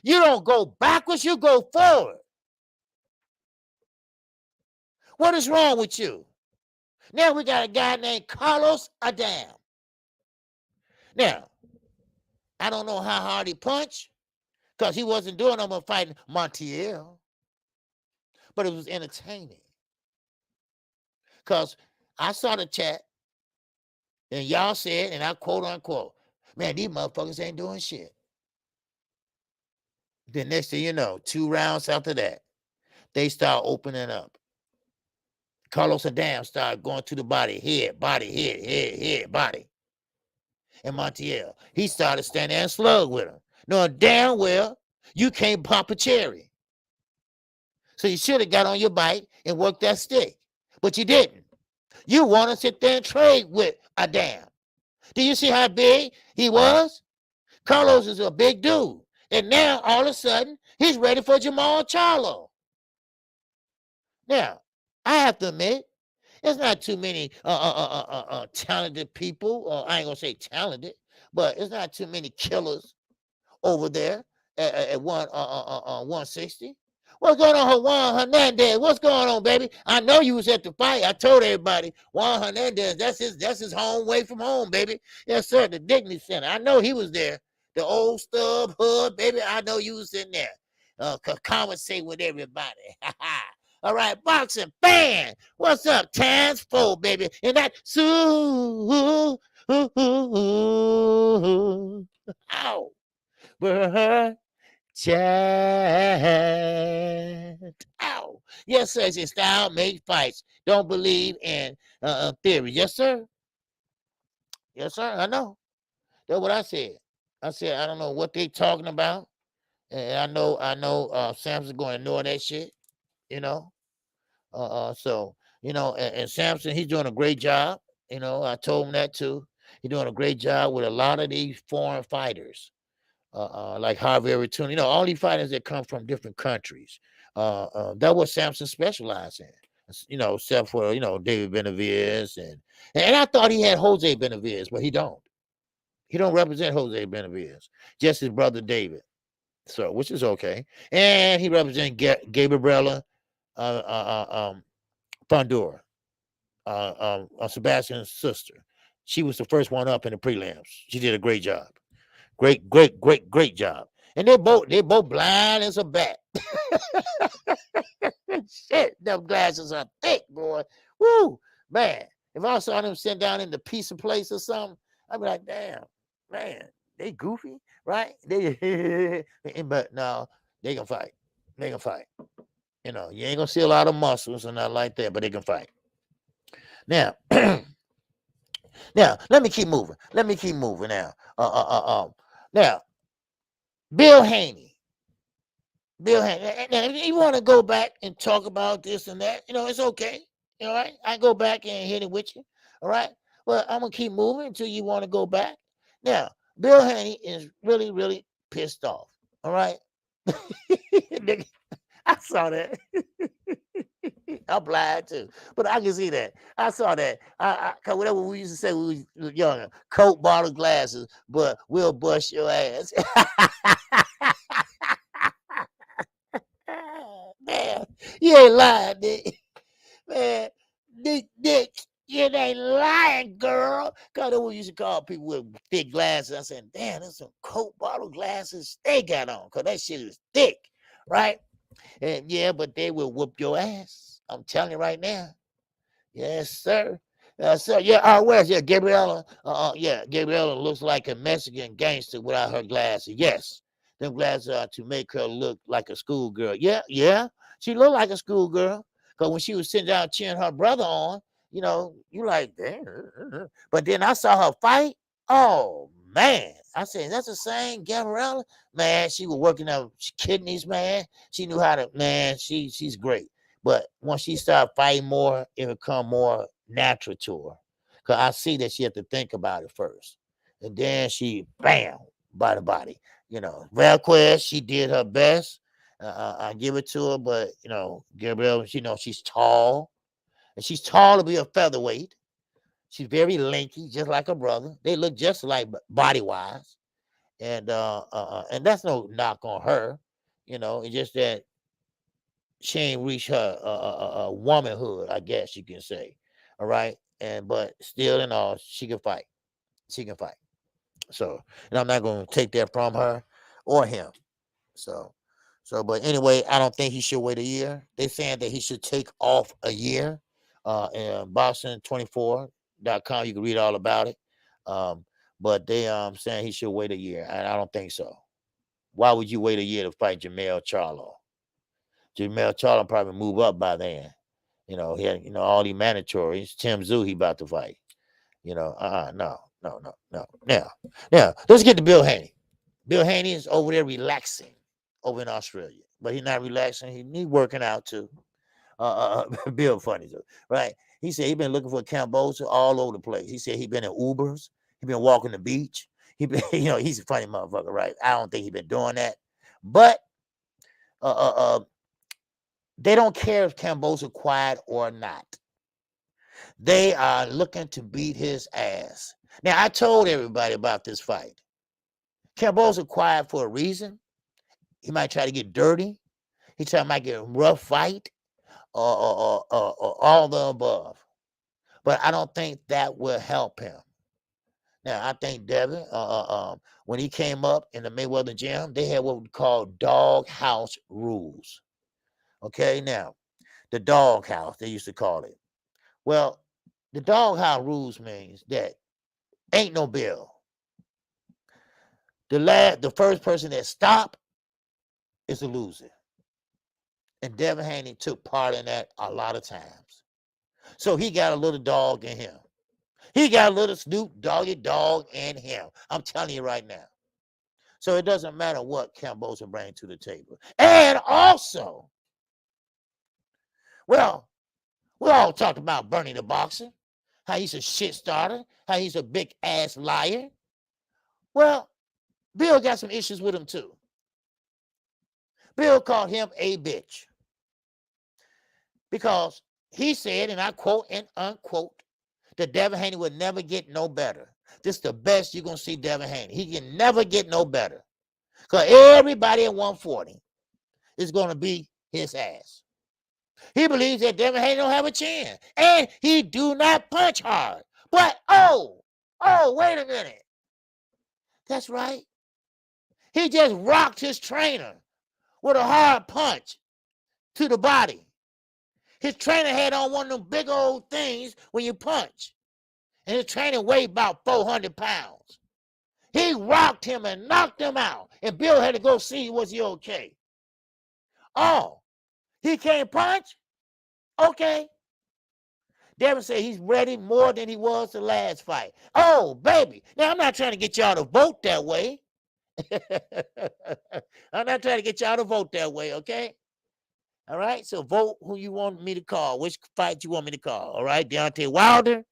You don't go backwards, you go forward. What is wrong with you? Now we got a guy named Carlos Adam. Now, I don't know how hard he punched, because he wasn't doing no more fighting Montiel. But it was entertaining. Because I saw the chat, and y'all said, and I quote unquote, man, these motherfuckers ain't doing shit. The next thing you know, 2 rounds after that, they start opening up. Carlos Adam started going to the body, head, body. And Montiel, he started standing there and slug with him. Knowing damn well you can't pop a cherry. So you should have got on your bike and worked that stick. But you didn't. You want to sit there and trade with Adam. Do you see how big he was? Carlos is a big dude. And now, all of a sudden, he's ready for Jamal Charlo. Now, I have to admit, there's not too many talented people. I ain't going to say talented, but there's not too many killers over there at 160. What's going on, Juan Hernandez? What's going on, baby? I know you was at the fight. I told everybody, Juan Hernandez, that's his home way from home, baby. Yes, sir, the Dignity Center. I know he was there. The old Stub Hood, baby. I know you was in there. Conversate with everybody. All right, boxing fan. What's up, Tans 4, baby? And that ow. But chat. Ow. Yes, sir. It's style make fights. Don't believe in theory. Yes, sir. Yes, sir. I know. That's what I said. I said I don't know what they talking about, and I know. Samson's going to ignore that shit. You know. So and Samson, he's doing a great job. I told him that too. He's doing a great job with a lot of these foreign fighters. Like Javier Tuna, all these fighters that come from different countries. That's what Samson specialized in. Except for David Benavides and I thought he had Jose Benavides, but he don't. He don't represent Jose Benavides, just his brother David. So which is okay, and he represents Gabriela Fundora, Sebastian's sister. She was the first one up in the prelims. She did a great job. Great job. And they both blind as a bat. Shit, them glasses are thick, boy. Woo, man. If I saw them sitting down in the pizza place or something, I'd be like, damn, man, they goofy, right? But no, they can fight. They can fight. You ain't gonna see a lot of muscles and nothing like that, but they can fight. Now, now let me keep moving. Now. Now, Bill Haney. Now, if you want to go back and talk about this and that, it's okay. All right, I go back and hit it with you. All right, well, I'm gonna keep moving until you want to go back. Now, Bill Haney is really, really pissed off. All right, I saw that. I'm blind too, but I can see that. I saw that. Cause whatever we used to say when we was younger, Coke bottle glasses, but we'll bust your ass. Man, you ain't lying, Nick. Man, Nick, you ain't lying, girl. Cause that's what we used to call people with thick glasses. I said, damn, there's some Coke bottle glasses they got on, cause that shit is thick, right? And yeah, but they will whoop your ass. I'm telling you right now. Yes, sir. Sir, yeah, where's Gabriela? Gabriela looks like a Mexican gangster without her glasses. Yes, them glasses are to make her look like a schoolgirl. Yeah, she looked like a schoolgirl. Because when she was sitting down cheering her brother on, you like, damn. But then I saw her fight. Oh, man. I said, that's the same Gabriela? Man, she was working out kidneys, man. She knew how to, man, she's great. But once she started fighting more, it become more natural to her. Because I see that she had to think about it first. And then she, bam, by the body. Velquez, she did her best. I give it to her, but, Gabrielle, she's tall. And she's tall to be a featherweight. She's very lanky, just like her brother. They look just like body-wise. And that's no knock on her. It's just that she ain't reached her womanhood, I guess you can say. All right. But still in all, she can fight. So, and I'm not going to take that from her or him. But anyway, I don't think he should wait a year. They're saying that he should take off a year and boxing24.com. You can read all about it. But they saying he should wait a year, and I don't think so. Why would you wait a year to fight Jermell Charlo? Jermell Charlo probably move up by then. He had all these mandatories. Tim Tszyu he about to fight. No. Now let's get to Bill Haney. Bill Haney is over there relaxing over in Australia, but he's not relaxing. He's working out too. Bill funny too, right? He said he been looking for Cambosa all over the place. He said he been in Ubers. He been walking the beach. He been, he's a funny motherfucker, right? I don't think he been doing that, but they don't care if Cambosa quiet or not. They are looking to beat his ass. Now, I told everybody about this fight. Cambosa quiet for a reason. He might try to get dirty. He might get a rough fight or all the above. But I don't think that will help him. Now, I think Devin, when he came up in the Mayweather gym, they had what we call doghouse rules. Okay, now, the doghouse, they used to call it. Well, the doghouse rules means that ain't no bill. The first person that stopped is a loser. And Devin Haney took part in that a lot of times. So he got a little dog in him. He got a little Snoop Doggy dog in him. I'm telling you right now. So it doesn't matter what Cambosa brings to the table. And also, well, we all talked about Bernie the boxer, how he's a shit starter, how he's a big ass liar. Well, Bill got some issues with him too. Bill called him a bitch because he said, and I quote and unquote, that Devin Haney would never get no better. This is the best you're going to see Devin Haney. He can never get no better because everybody at 140 is going to be his ass. He believes that Devin Haney don't have a chin, and he do not punch hard. But, wait a minute. That's right. He just rocked his trainer with a hard punch to the body. His trainer had on one of them big old things when you punch. And his trainer weighed about 400 pounds. He rocked him and knocked him out. And Bill had to go see, was he okay? Oh, he can't punch? Okay. Devin said he's ready more than he was the last fight. Oh, baby. Now, I'm not trying to get y'all to vote that way. I'm not trying to get y'all to vote that way, okay? All right? So vote who you want me to call. Which fight you want me to call, all right? Deontay Wilder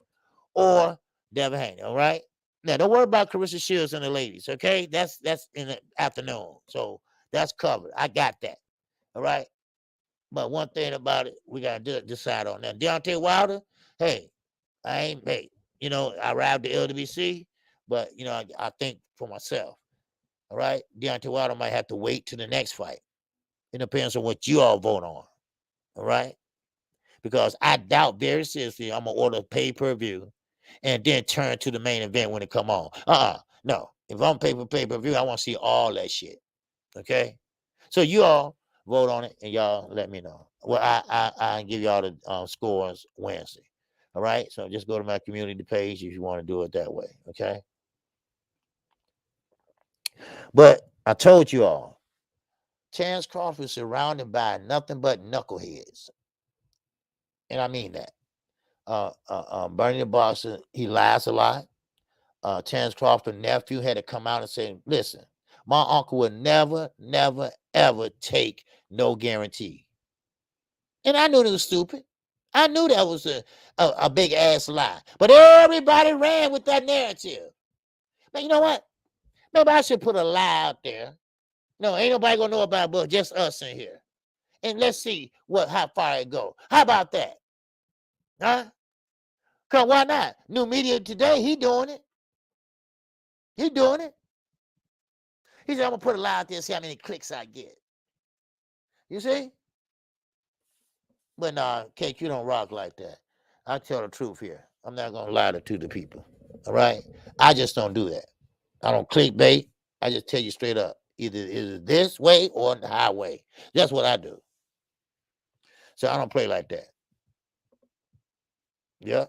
or Devin Haney, all right? Now, don't worry about Carissa Shields and the ladies, okay? That's in the afternoon. So that's covered. I got that, all right? But one thing about it, we got to decide on that. Deontay Wilder, hey, I arrived at LWC, but, I think for myself, all right? Deontay Wilder might have to wait to the next fight. It depends on what you all vote on, all right? Because I doubt very seriously I'm going to order pay-per-view and then turn to the main event when it come on. No. If I'm pay-per-view, I want to see all that shit, okay? So you all vote on it, and y'all let me know. Well, I give y'all the scores Wednesday, all right? So just go to my community page if you want to do it that way, okay? But I told you all, Terence Crawford is surrounded by nothing but knuckleheads. And I mean that. Bernie the boxer, he lies a lot. Terence Crawford's nephew had to come out and say, listen, my uncle would never, ever take no guarantee. And I knew it was stupid. I knew that was a big ass lie. But everybody ran with that narrative. But you know what? Maybe I should put a lie out there. No, ain't nobody gonna know about it but just us in here. And let's see how far it go. How about that? Huh? Cause why not? New media today, he doing it. He doing it. He said, I'm gonna put a lie out there and see how many clicks I get. You see? But nah, KQ don't rock like that. I tell the truth here. I'm not gonna lie to the people. All right? I just don't do that. I don't clickbait. I just tell you straight up. Either is it this way or the highway. That's what I do. So I don't play like that. Yeah.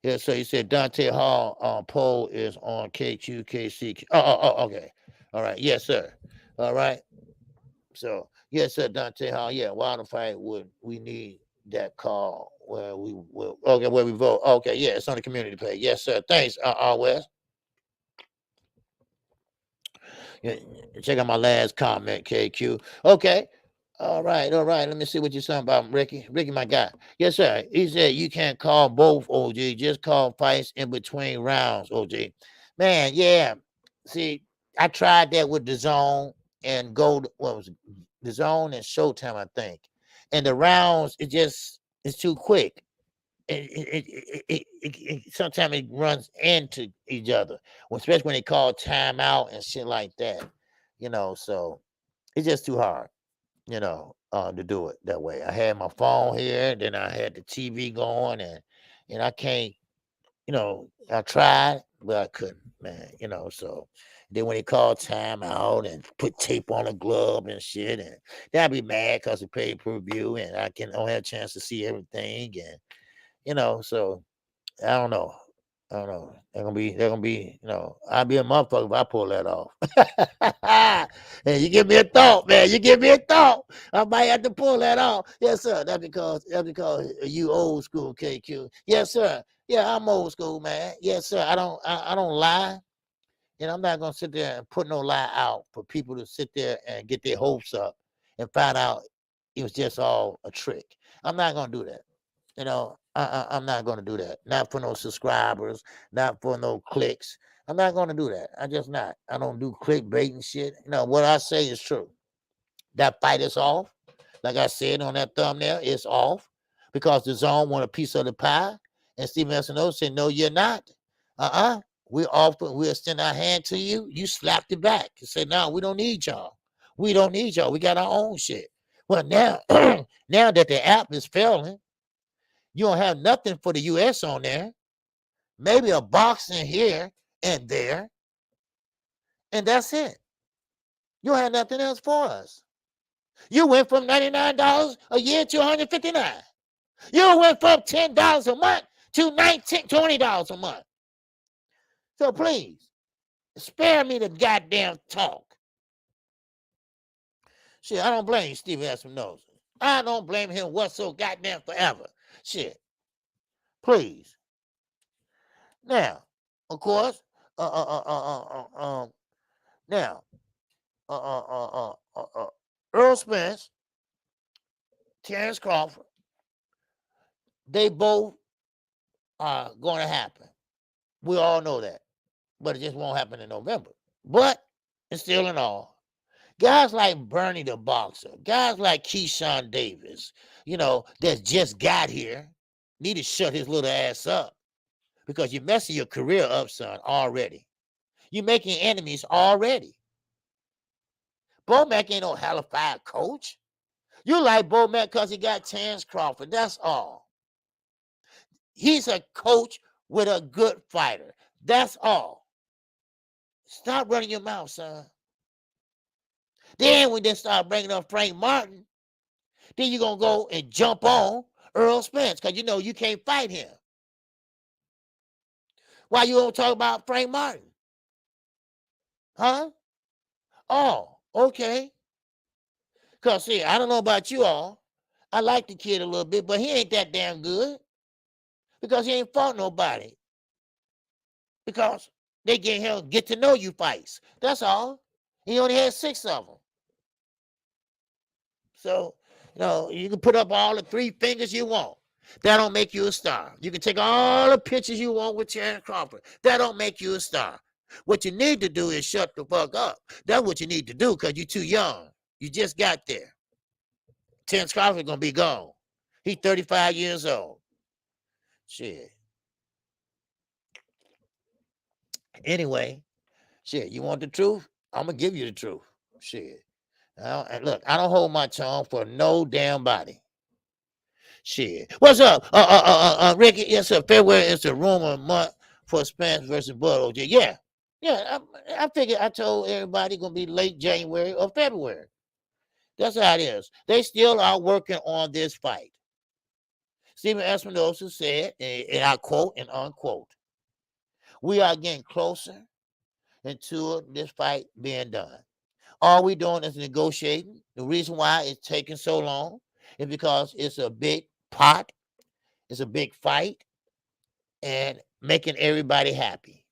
Yeah, so you said Dante Hall poll is on KQKC. Okay. All right. Yes, sir. All right. So, yes, sir, Dante Hall. Yeah, Wilder fight would we need that call where we will okay, where we vote. Okay, yeah, it's on the community page. Yes, sir. Thanks, West. Yeah, check out my last comment, KQ. Okay. All right, all right. Let me see what you're saying about Ricky. Ricky, my guy. Yes, sir. He said you can't call both, OG. Just call fights in between rounds, OG. Man, yeah. See, I tried that with the zone and what was it? The zone and Showtime, I think. And the rounds, it's too quick. Sometimes it runs into each other, especially when they call timeout and shit like that. So it's just too hard, to do it that way. I had my phone here, then I had the TV going, and I can't, I tried, but I couldn't, man. So then when they call timeout and put tape on the glove and shit, and then I'd be mad because it paid per view and I don't have a chance to see everything, and so I don't know. I don't know. They're gonna be, I'll be a motherfucker if I pull that off. And you give me a thought, man. You give me a thought. I might have to pull that off. Yes, sir. That's because you old school, KQ. Yes, sir. Yeah, I'm old school, man. Yes, sir. I don't lie. And I'm not gonna sit there and put no lie out for people to sit there and get their hopes up and find out it was just all a trick. I'm not gonna do that. I'm not going to do that. Not for no subscribers, not for no clicks. I'm not going to do that. I just not. I don't do clickbait and shit. What I say is true. That fight is off. Like I said on that thumbnail, it's off because the zone want a piece of the pie. And Stephen Espinoza said, no, you're not. We'll extend our hand to you. You slapped it back and said, no, we don't need y'all. We don't need y'all. We got our own shit. Well, now, now that the app is failing, you don't have nothing for the U.S. on there. Maybe a boxing here and there. And that's it. You don't have nothing else for us. You went from $99 a year to $159. You went from $10 a month to $20 a month. So please, spare me the goddamn talk. Shit, I don't blame Stephen Espinoza. I don't blame him whatsoever goddamn forever. Shit. Please. Now, of course, now, Earl Spence, Terrence Crawford, they both are going to happen. We all know that. But it just won't happen in November. But it's still in all. Guys like Bernie the Boxer, guys like Keyshawn Davis, that just got here, need to shut his little ass up because you're messing your career up, son, already. You're making enemies already. Bo Mack ain't no Halifax coach. You like Bo Mack because he got Terrence Crawford. That's all. He's a coach with a good fighter. That's all. Stop running your mouth, son. Then we then start bringing up Frank Martin. Then you're going to go and jump on Earl Spence because you can't fight him. Why you don't talk about Frank Martin? Huh? Oh, okay. Because, see, I don't know about you all. I like the kid a little bit, but he ain't that damn good because he ain't fought nobody. Because they get to know you fights. That's all. He only had 6 of them. So, you can put up all the 3 fingers you want. That don't make you a star. You can take all the pictures you want with Terrence Crawford. That don't make you a star. What you need to do is shut the fuck up. That's what you need to do because you're too young. You just got there. Terrence Crawford going to be gone. He's 35 years old. Shit. Anyway, shit, you want the truth? I'm going to give you the truth. Shit. And look, I don't hold my tongue for no damn body. Shit. What's up? Ricky, yes, sir. February is the rumor month for Spence versus Bud OJ. Yeah. Yeah, I figured I told everybody going to be late January or February. That's how it is. They still are working on this fight. Stephen Espinoza said, and I quote and unquote, "We are getting closer into this fight being done. All we're doing is negotiating. The reason why it's taking so long is because it's a big pot, it's a big fight, and making everybody happy.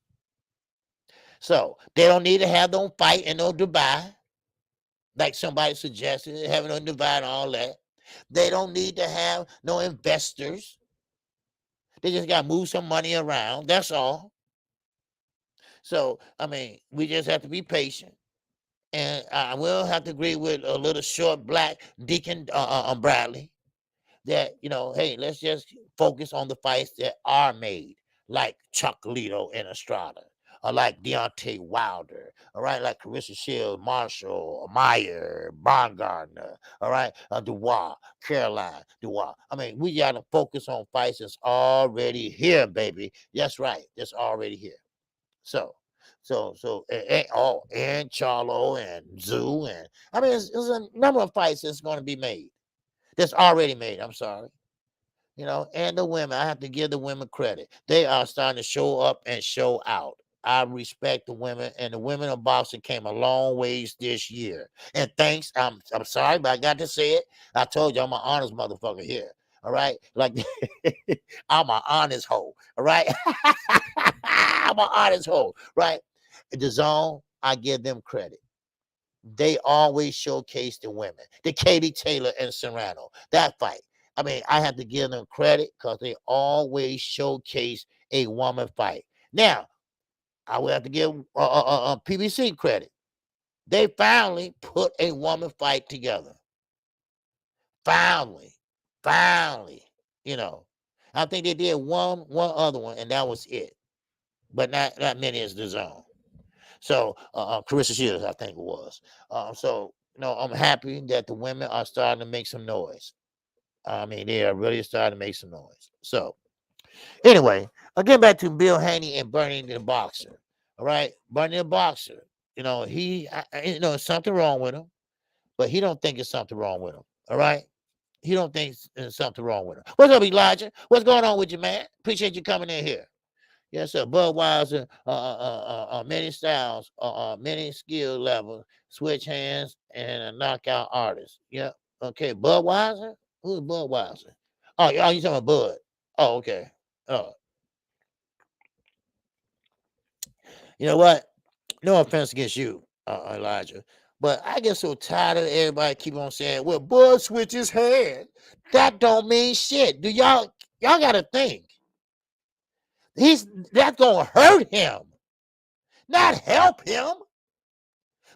So they don't need to have no fight and no Dubai, like somebody suggested, having no Dubai and all that. They don't need to have no investors. They just got to move some money around. That's all. So, I mean, we just have to be patient. And I will have to agree with a little short black Deacon Bradley that, hey, let's just focus on the fights that are made, like Chocolito and Estrada, or like Deontay Wilder, all right, like Carissa Shields, Marshall, Meyer, Baumgartner, all right, Dubois, Caroline, Dubois. I mean, we got to focus on fights that's already here, baby. That's right, that's already here. And Charlo and Zoo, and I mean, there's a number of fights that's going to be made. That's already made. I'm sorry. And the women, I have to give the women credit. They are starting to show up and show out. I respect the women, and the women of boxing came a long ways this year. And thanks, I'm sorry, but I got to say it. I told you I'm an honest motherfucker here. All right, like I'm an honest hoe. All right, I'm an honest hoe. Right, the zone, I give them credit. They always showcase the women. The Katie Taylor and Serrano, that fight. I mean, I have to give them credit because they always showcase a woman fight. Now, I will have to give PBC credit. They finally put a woman fight together. Finally. I think they did one other one, and that was it. But not many as the zone. So Carissa Shields, I think it was. I'm happy that the women are starting to make some noise. I mean, they are really starting to make some noise. So anyway, again, back to Bill Haney and Bernie the boxer. All right, Bernie the boxer. There's something wrong with him, but he don't think it's something wrong with him. All right. He don't think there's something wrong with him. What's up, Elijah? What's going on with you, man? Appreciate you coming in here. Yes, sir. Budweiser, many styles, many skill levels, switch hands, and a knockout artist. Yeah. Okay. Budweiser? Who's Budweiser? Oh, you talking about Bud? Oh, okay. Oh, you know what? No offense against you, Elijah, but I get so tired of everybody keep on saying, "Well, Bud switch his hand." That don't mean shit. Do y'all got to think? That's gonna hurt him, not help him.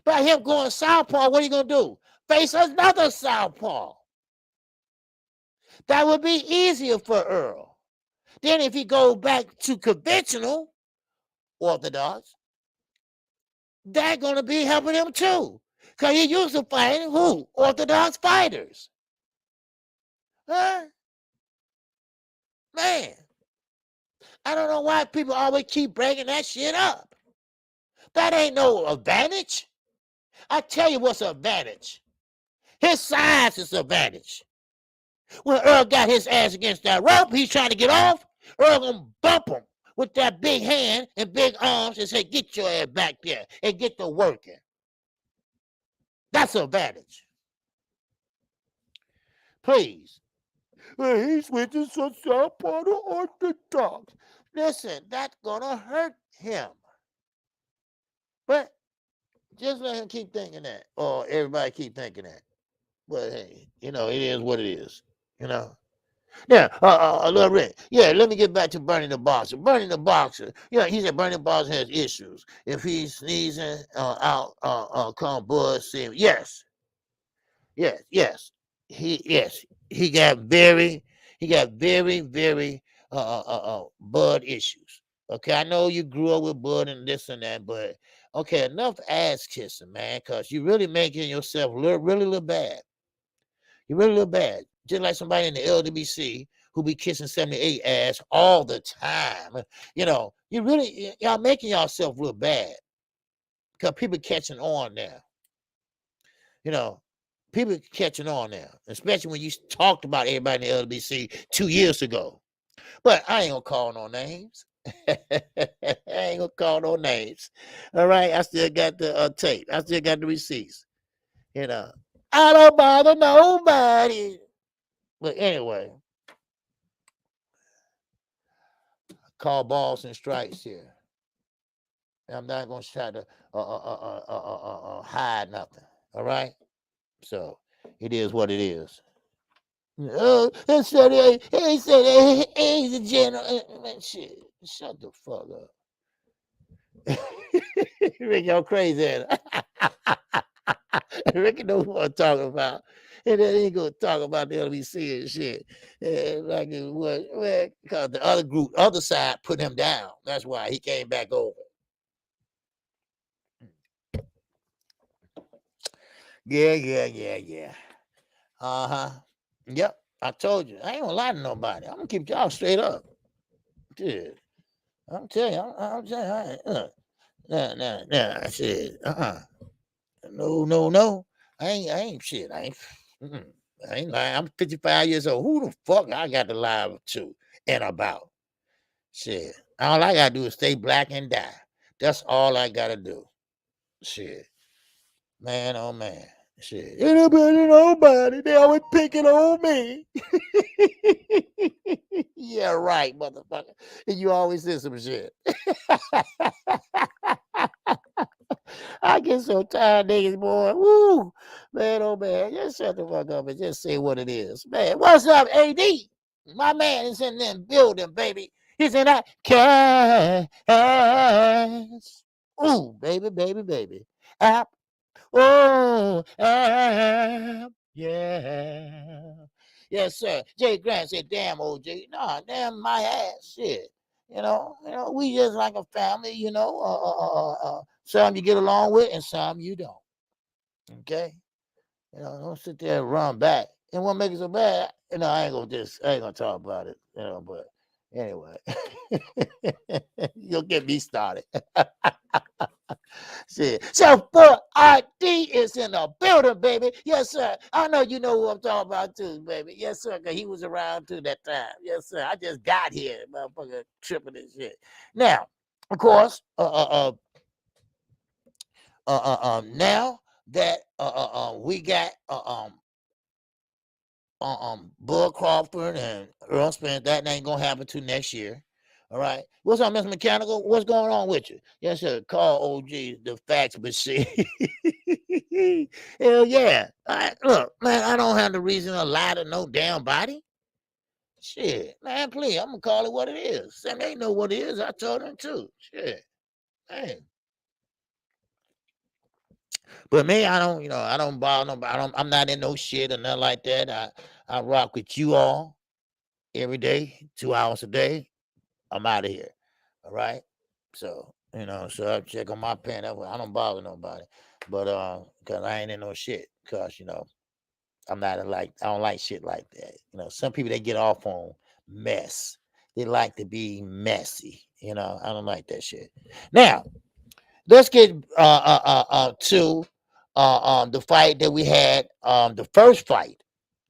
By him going southpaw, what are you gonna do? Face another southpaw. That would be easier for Earl. Then if he goes back to conventional orthodox, they're gonna be helping him too. Because he used to fight who? Orthodox fighters. Huh? Man. I don't know why people always keep bringing that shit up. That ain't no advantage. I tell you what's an advantage. His size is an advantage. When Earl got his ass against that rope, he's trying to get off. Earl gonna bump him with that big hand and big arms and say, "Get your ass back there and get to working." That's an advantage. Please. Well, he's switching from southpaw to orthodox. Listen, that's gonna hurt him. But just let him keep thinking that, or everybody keep thinking that. But hey, it is what it is. Yeah, a little Rick. Yeah, let me get back to Bernie the boxer. Bernie the boxer. Yeah, he said Bernie the boxer has issues. If he's sneezing out, come Bud see him. Yes. He got very, very Bud issues. Okay, I know you grew up with Bud and this and that, but okay, enough ass kissing, man, because you're really making yourself really look bad. You really look bad. Just like somebody in the LWC who be kissing 78 ass all the time. Y'all making yourself look bad. Because people catching on now. People catching on now, especially when you talked about everybody in the LBC 2 years ago. But I ain't gonna call no names. I ain't gonna call no names. All right, I still got the tape. I still got the receipts. You know, I don't bother nobody. But anyway, call balls and strikes here. I'm not gonna try to hide nothing. All right, so it is what it is. Oh, he said he's a general. Man, shit, shut the fuck up. Rick, y'all crazy. Ricky knows what I'm talking about. And then he gonna talk about the LBC and shit. Like it was, because the other group, other side put him down. That's why he came back over. Yeah. Uh-huh. Yep. I told you. I ain't gonna lie to nobody. I'm gonna keep y'all straight up. Dude. I'm telling you, I'm telling you, nah, shit. No. I ain't shit. I ain't lying. I'm 55 years old. Who the fuck I got to lie to and about? Shit. All I gotta do is stay black and die. That's all I gotta do. Shit. Man, oh man. Shit. Nobody. They always picking on me. Yeah, right, motherfucker. And you always say some shit. I get so tired, niggas, boy. Woo, man, oh man, just shut the fuck up and just say what it is, man. What's up, AD? My man is in that building, baby. He's in that cash. Ooh, baby. App. Oh, app. Yeah. Yes, sir. Jay Grant said, damn, OJ. Nah, damn my ass. Shit. We just like a family, some you get along with and some you don't. Okay? Don't sit there and run back. And what makes it so bad, I ain't gonna talk about it, but anyway. You'll get me started. Shit. So for RD is in the building, baby. Yes, sir. I know you know who I'm talking about too, baby. Yes, sir, because he was around too that time. Yes, sir. I just got here, motherfucker, tripping and shit. Now, of course, now that we got Bud Crawford and Earl Spence, that ain't gonna happen till next year. All right. What's up, Mr. Mechanical? What's going on with you? Yes, sir. Call OG the fax machine. Hell yeah. Look, man, I don't have the reason to lie to no damn body. Shit, man, please, I'm gonna call it what it is. And they know what it is. I told them too. Shit. Man. But me, I don't bother nobody. I'm not in no shit or nothing like that. I rock with you all every day, 2 hours a day. I'm out of here. All right. So, so I check on my pen. I don't bother nobody. But because I ain't in no shit. Because, I don't like shit like that. Some people they get off on mess. They like to be messy. I don't like that shit. Now, let's get to the fight that we had. The first fight.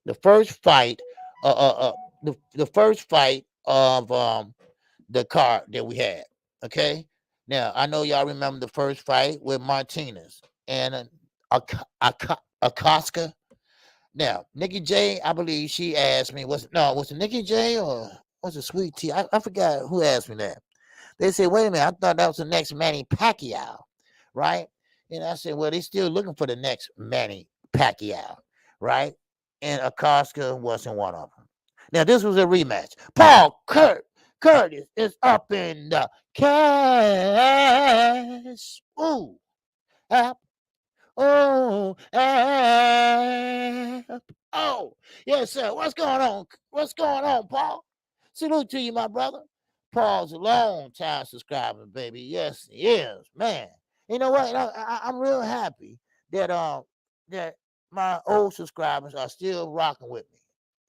The first fight of the card that we had. Okay. Now I know y'all remember the first fight with Martinez and Acosta. Now Nikki J, I believe she asked me, was it Nikki J or was it Sweet Tea? I forgot who asked me that. They said, wait a minute, I thought that was the next Manny Pacquiao, right? And I said, well, they still looking for the next Manny Pacquiao, right? And Acosta wasn't one of them. Now, this was a rematch. Paul Curtis is up in the cash. Ooh. Oh, yes, sir. What's going on? What's going on, Paul? Salute to you, my brother. Paul's a long time subscriber, baby. Yes, he is, man. You know what? I'm real happy that that my old subscribers are still rocking with me.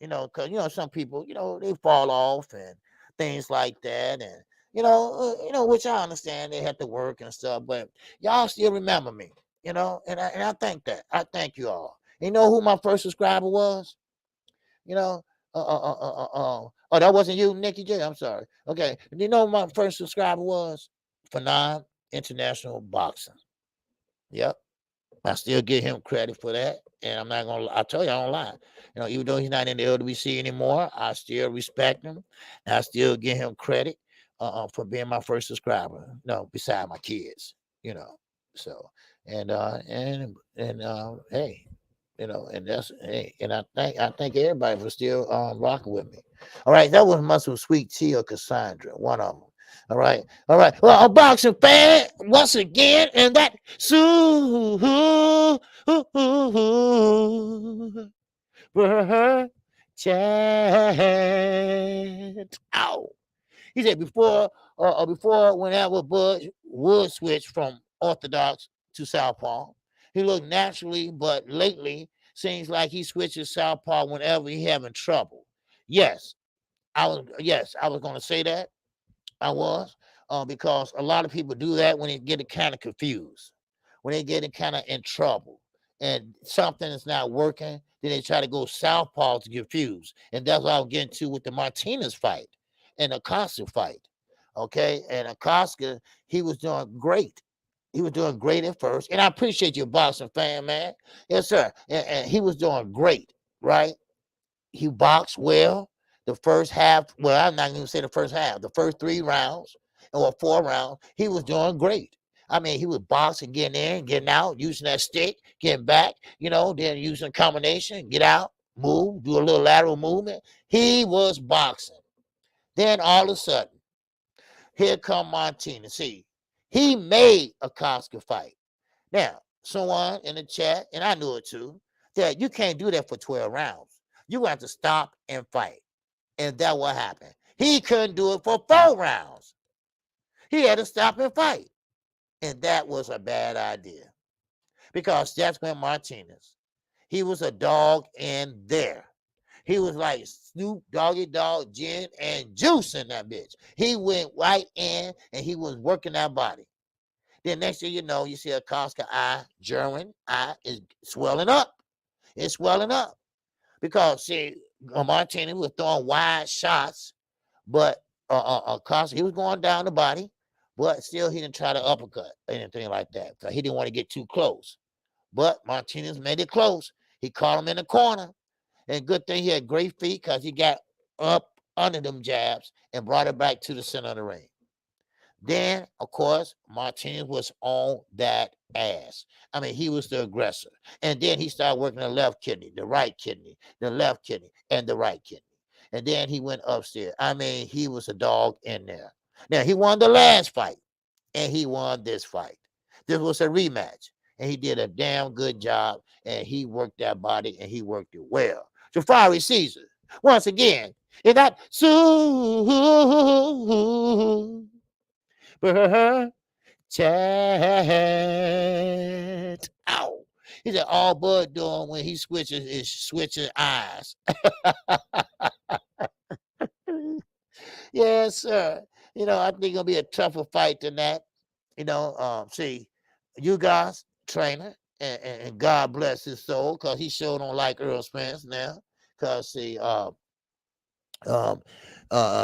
Because some people, they fall off and things like that, and which I understand they have to work and stuff, but y'all still remember me. And I thank that. I thank you all. You know who my first subscriber was? You know, oh, that wasn't you, Nikki J. I'm sorry. Okay, you know who my first subscriber was? Phenom International Boxing. Yep. I still give him credit for that. And I'm not gonna I tell you, I don't lie. You know, even though he's not in the LWC anymore, I still respect him. And I still give him credit for being my first subscriber. No, beside my kids, you know. So hey, you know, and that's hey, and I thank everybody for still rocking with me. All right, that was Muscle Sweet Tea or Cassandra, one of them. All right, all right. Well, a boxing fan once again, and that chat. Ow. He said before whenever Bud would switch from orthodox to southpaw, he looked naturally, but lately seems like he switches southpaw whenever he having trouble. Yes, I was going to say that. I was, because a lot of people do that when they get kind of confused, when they get kind of in trouble, and something is not working. Then they try to go southpaw to confuse, and that's what I'll get into with the Martinez fight and the Acosta fight. Okay, and Acosta, he was doing great. He was doing great at first, and I appreciate you, boxing fan, man. Yes, sir. And he was doing great, right? He boxed well. The first half, well, I'm not going to say the first half, the first 3 rounds or 4 rounds, he was doing great. I mean, he was boxing, getting in, getting out, using that stick, getting back, you know, then using a combination, get out, move, do a little lateral movement. He was boxing. Then all of a sudden, here come Martinez. See, he made a Acosta fight. Now, someone in the chat, and I knew it too, that you can't do that for 12 rounds. You have to stop and fight. And that what happened. He couldn't do it for 4 rounds. He had to stop and fight. And that was a bad idea. Because that's when Martinez, he was a dog in there. He was like Snoop Doggy Dogg, gin, and juice in that bitch. He went right in and he was working that body. Then next thing you know, you see a Acosta eye, German eye is swelling up. It's swelling up. Because, see, Martinez was throwing wide shots, but Acosta, he was going down the body, but still he didn't try to uppercut or anything like that. So he didn't want to get too close. But Martinez made it close. He caught him in the corner. And good thing he had great feet because he got up under them jabs and brought it back to the center of the ring. Then, of course, Martinez was on that ass. I mean, he was the aggressor. And then he started working the left kidney, the right kidney, the left kidney, and the right kidney. And then he went upstairs. I mean, he was a dog in there. Now, he won the last fight, and he won this fight. This was a rematch, and he did a damn good job, and he worked that body, and he worked it well. Jafari Caesar, once again, in that chat. Ow. He said all Bud doing when he switches is switching eyes. Yes, sir. You know, I think it'll be a tougher fight than that. You know, see, you guys, trainer, and God bless his soul, because he sure don't like Earl Spence now. Because see,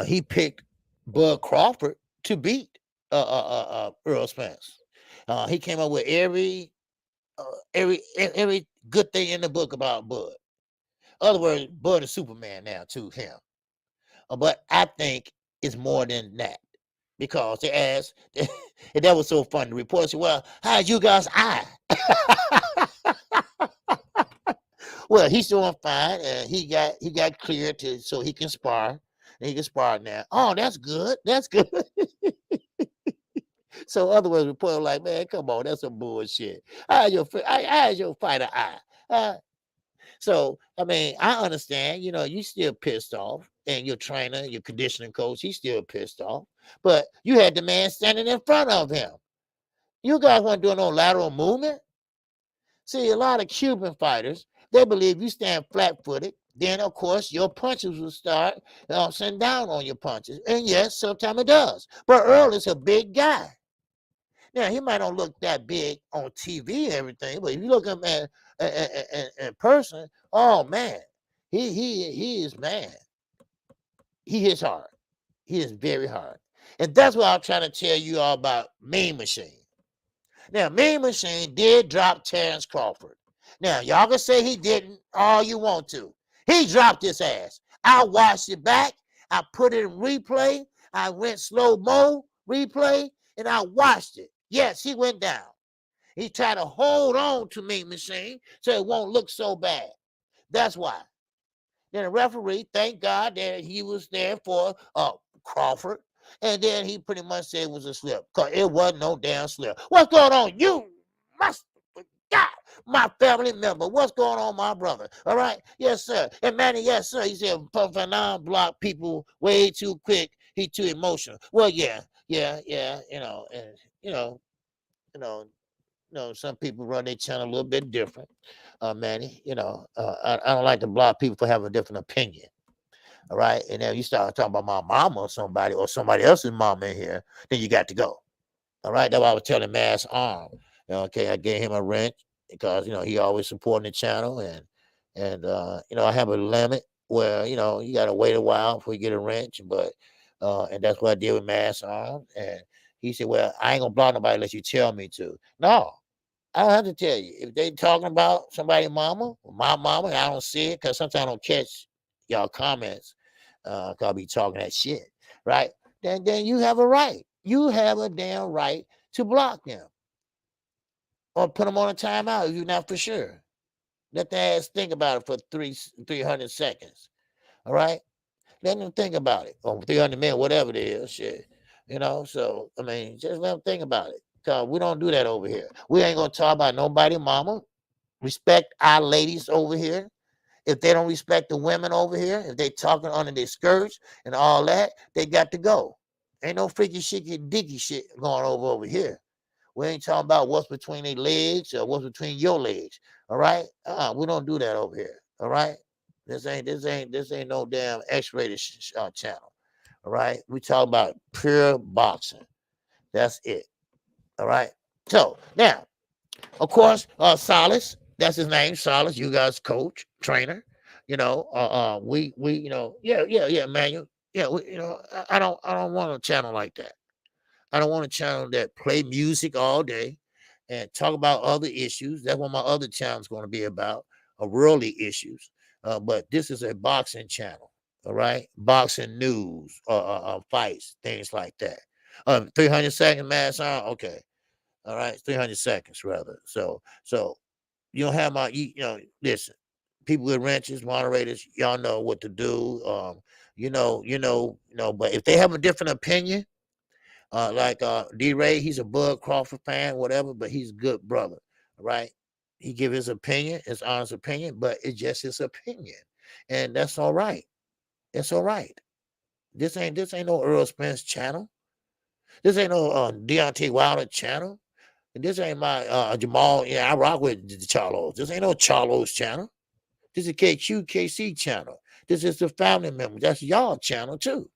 he picked Bud Crawford to beat Earl Spence. He came up with every good thing in the book about Bud. In other words, Bud is Superman now to him. But I think it's more than that, because they asked, and that was so funny. The reporter said, "Well, how's you guys' eye?" Well, he's doing fine, and he got cleared so he can spar. And he can spar now. Oh, that's good. That's good. So, in other words, reporter like, man, come on, that's some bullshit. How's your fighter eye? So, I mean, I understand, you know, you still pissed off, and your trainer, your conditioning coach, he's still pissed off. But you had the man standing in front of him. You guys weren't doing no lateral movement. See, a lot of Cuban fighters, they believe you stand flat-footed, then, of course, your punches will start sitting down on your punches. And yes, sometimes it does. But Earl is a big guy. Now, he might not look that big on TV and everything, but if you look at him in person, oh man, he is man. He hits hard. He is very hard. And that's what I'm trying to tell you all about Mean Machine. Now, Mean Machine did drop Terrence Crawford. Now, y'all can say he didn't all you want to. He dropped his ass. I watched it back. I put it in replay. I went slow-mo replay, and I watched it. Yes, he went down. He tried to hold on to Mean Machine so it won't look so bad. That's why. Then the referee, thank God that he was there for Crawford. And then he pretty much said it was a slip. Because it wasn't no damn slip. What's going on? You must forgot my family member. What's going on, my brother? All right? Yes, sir. And Manny, yes, sir. He said, Fanon block people way too quick. He too emotional. Well, yeah. And, some people run their channel a little bit different. Manny, I don't like to block people for having a different opinion. All right. And then you start talking about my mama or somebody else's mama in here, then you got to go. All right. That's why I was telling Mass Arm. Okay, I gave him a wrench because he always supporting the channel, and I have a limit where you gotta wait a while before you get a wrench, but and that's what I did with Mass Arm. And he said, well, I ain't gonna block nobody unless you tell me to. No, I don't have to tell you. If they talking about somebody's mama, my mama, I don't see it because sometimes I don't catch y'all comments because I'll be talking that shit, right? Then you have a right. You have a damn right to block them or put them on a timeout if you're not for sure. Let the ass think about it for 300 seconds, all right? Let them think about it, or 300 minutes, whatever it is, shit. So, I mean, just let them think about it. Because we don't do that over here. We ain't going to talk about nobody mama. Respect our ladies over here. If they don't respect the women over here, if they talking under their skirts and all that, they got to go. Ain't no freaky shit, dicky shit going over here. We ain't talking about what's between their legs or what's between your legs. All right? We don't do that over here. All right? This ain't no damn X-rated channel. All right? We talk about pure boxing. That's it. All right? So now, of course, Solace, that's his name, Solace, you guys coach, trainer. We Manuel. Yeah, I don't want a channel like that. I don't want a channel that play music all day and talk about other issues. That's what my other channel is going to be about, worldly issues. But this is a boxing channel, all right? Boxing news, fights, things like that. 300 seconds, Mass on? Okay. All right, 300 seconds rather. So you don't have listen, people with wrenches, moderators, y'all know what to do. But if they have a different opinion, like D-Ray, he's a Bud Crawford fan, whatever, but he's a good brother, right? He give his opinion, his honest opinion, but it's just his opinion. And that's all right. It's all right. This ain't no Earl Spence channel. This ain't no Deontay Wilder channel. And this ain't my Jamal. Yeah, I rock with the Charlos. This ain't no Charlos channel. This is KQKC channel. This is the family member. That's y'all channel too.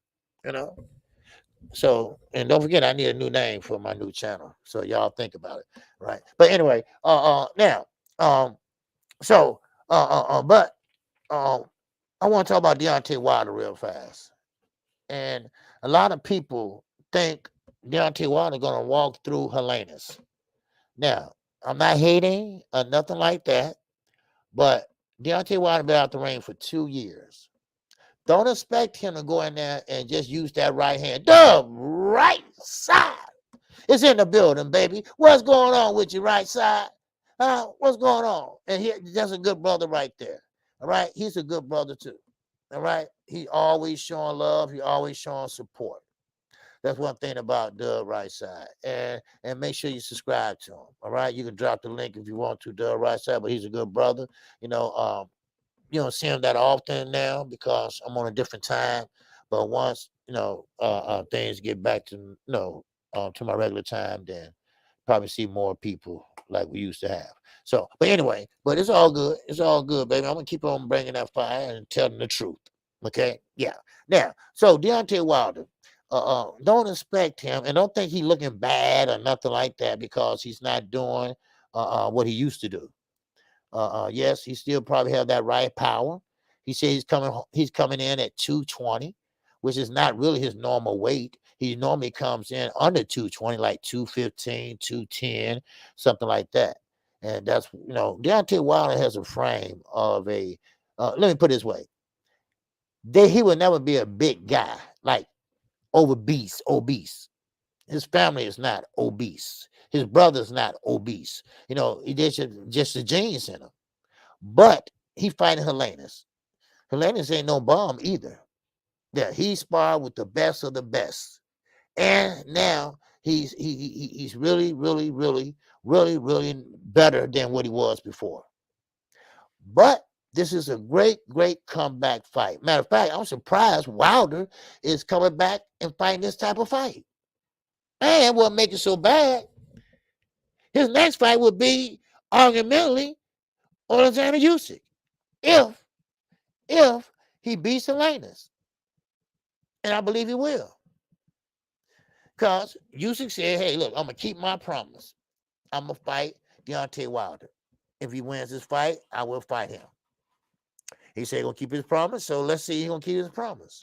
So, and don't forget, I need a new name for my new channel. So y'all think about it, right? But anyway, now, but I want to talk about Deontay Wilder real fast. And a lot of people think Deontay Wilder going to walk through Helena's. Now, I'm not hating or nothing like that, but Deontay Wilder been out the ring for 2 years. Don't expect him to go in there and just use that right hand. The right side is in the building, baby. What's going on with your right side? What's going on? And that's a good brother right there. All right? He's a good brother too. All right? He always showing love. He always showing support. That's one thing about the right side. And make sure you subscribe to him. All right. You can drop the link if you want to, the right side, but he's a good brother. You don't see him that often now because I'm on a different time. But once, things get back to, to my regular time, then probably see more people like we used to have. So, but anyway, but it's all good. It's all good, baby. I'm going to keep on bringing that fire and telling the truth. Okay. Yeah. Now, so Deontay Wilder. Don't expect him and don't think he's looking bad or nothing like that because he's not doing what he used to do. Yes, he still probably have that right power. He said he's coming in at 220, which is not really his normal weight. He normally comes in under 220, like 215, 210, something like that. And that's, Deontay Wilder has a frame of a, let me put it this way. He would never be a big guy, like obese. His family is not obese. His brother's not obese. There's just the genes in him. But he fighting Helenas. Helenas ain't no bum either. Yeah, he sparred with the best of the best. And now he's really, really, really, really, really better than what he was before. But this is a great, great comeback fight. Matter of fact, I'm surprised Wilder is coming back and fighting this type of fight. And what makes it so bad, his next fight would be arguably Alexander Usyk. If he beats Helenas. And I believe he will. Because Usyk said, hey, look, I'm going to keep my promise. I'm going to fight Deontay Wilder. If he wins this fight, I will fight him. He said he's going to keep his promise, so let's see he's going to keep his promise.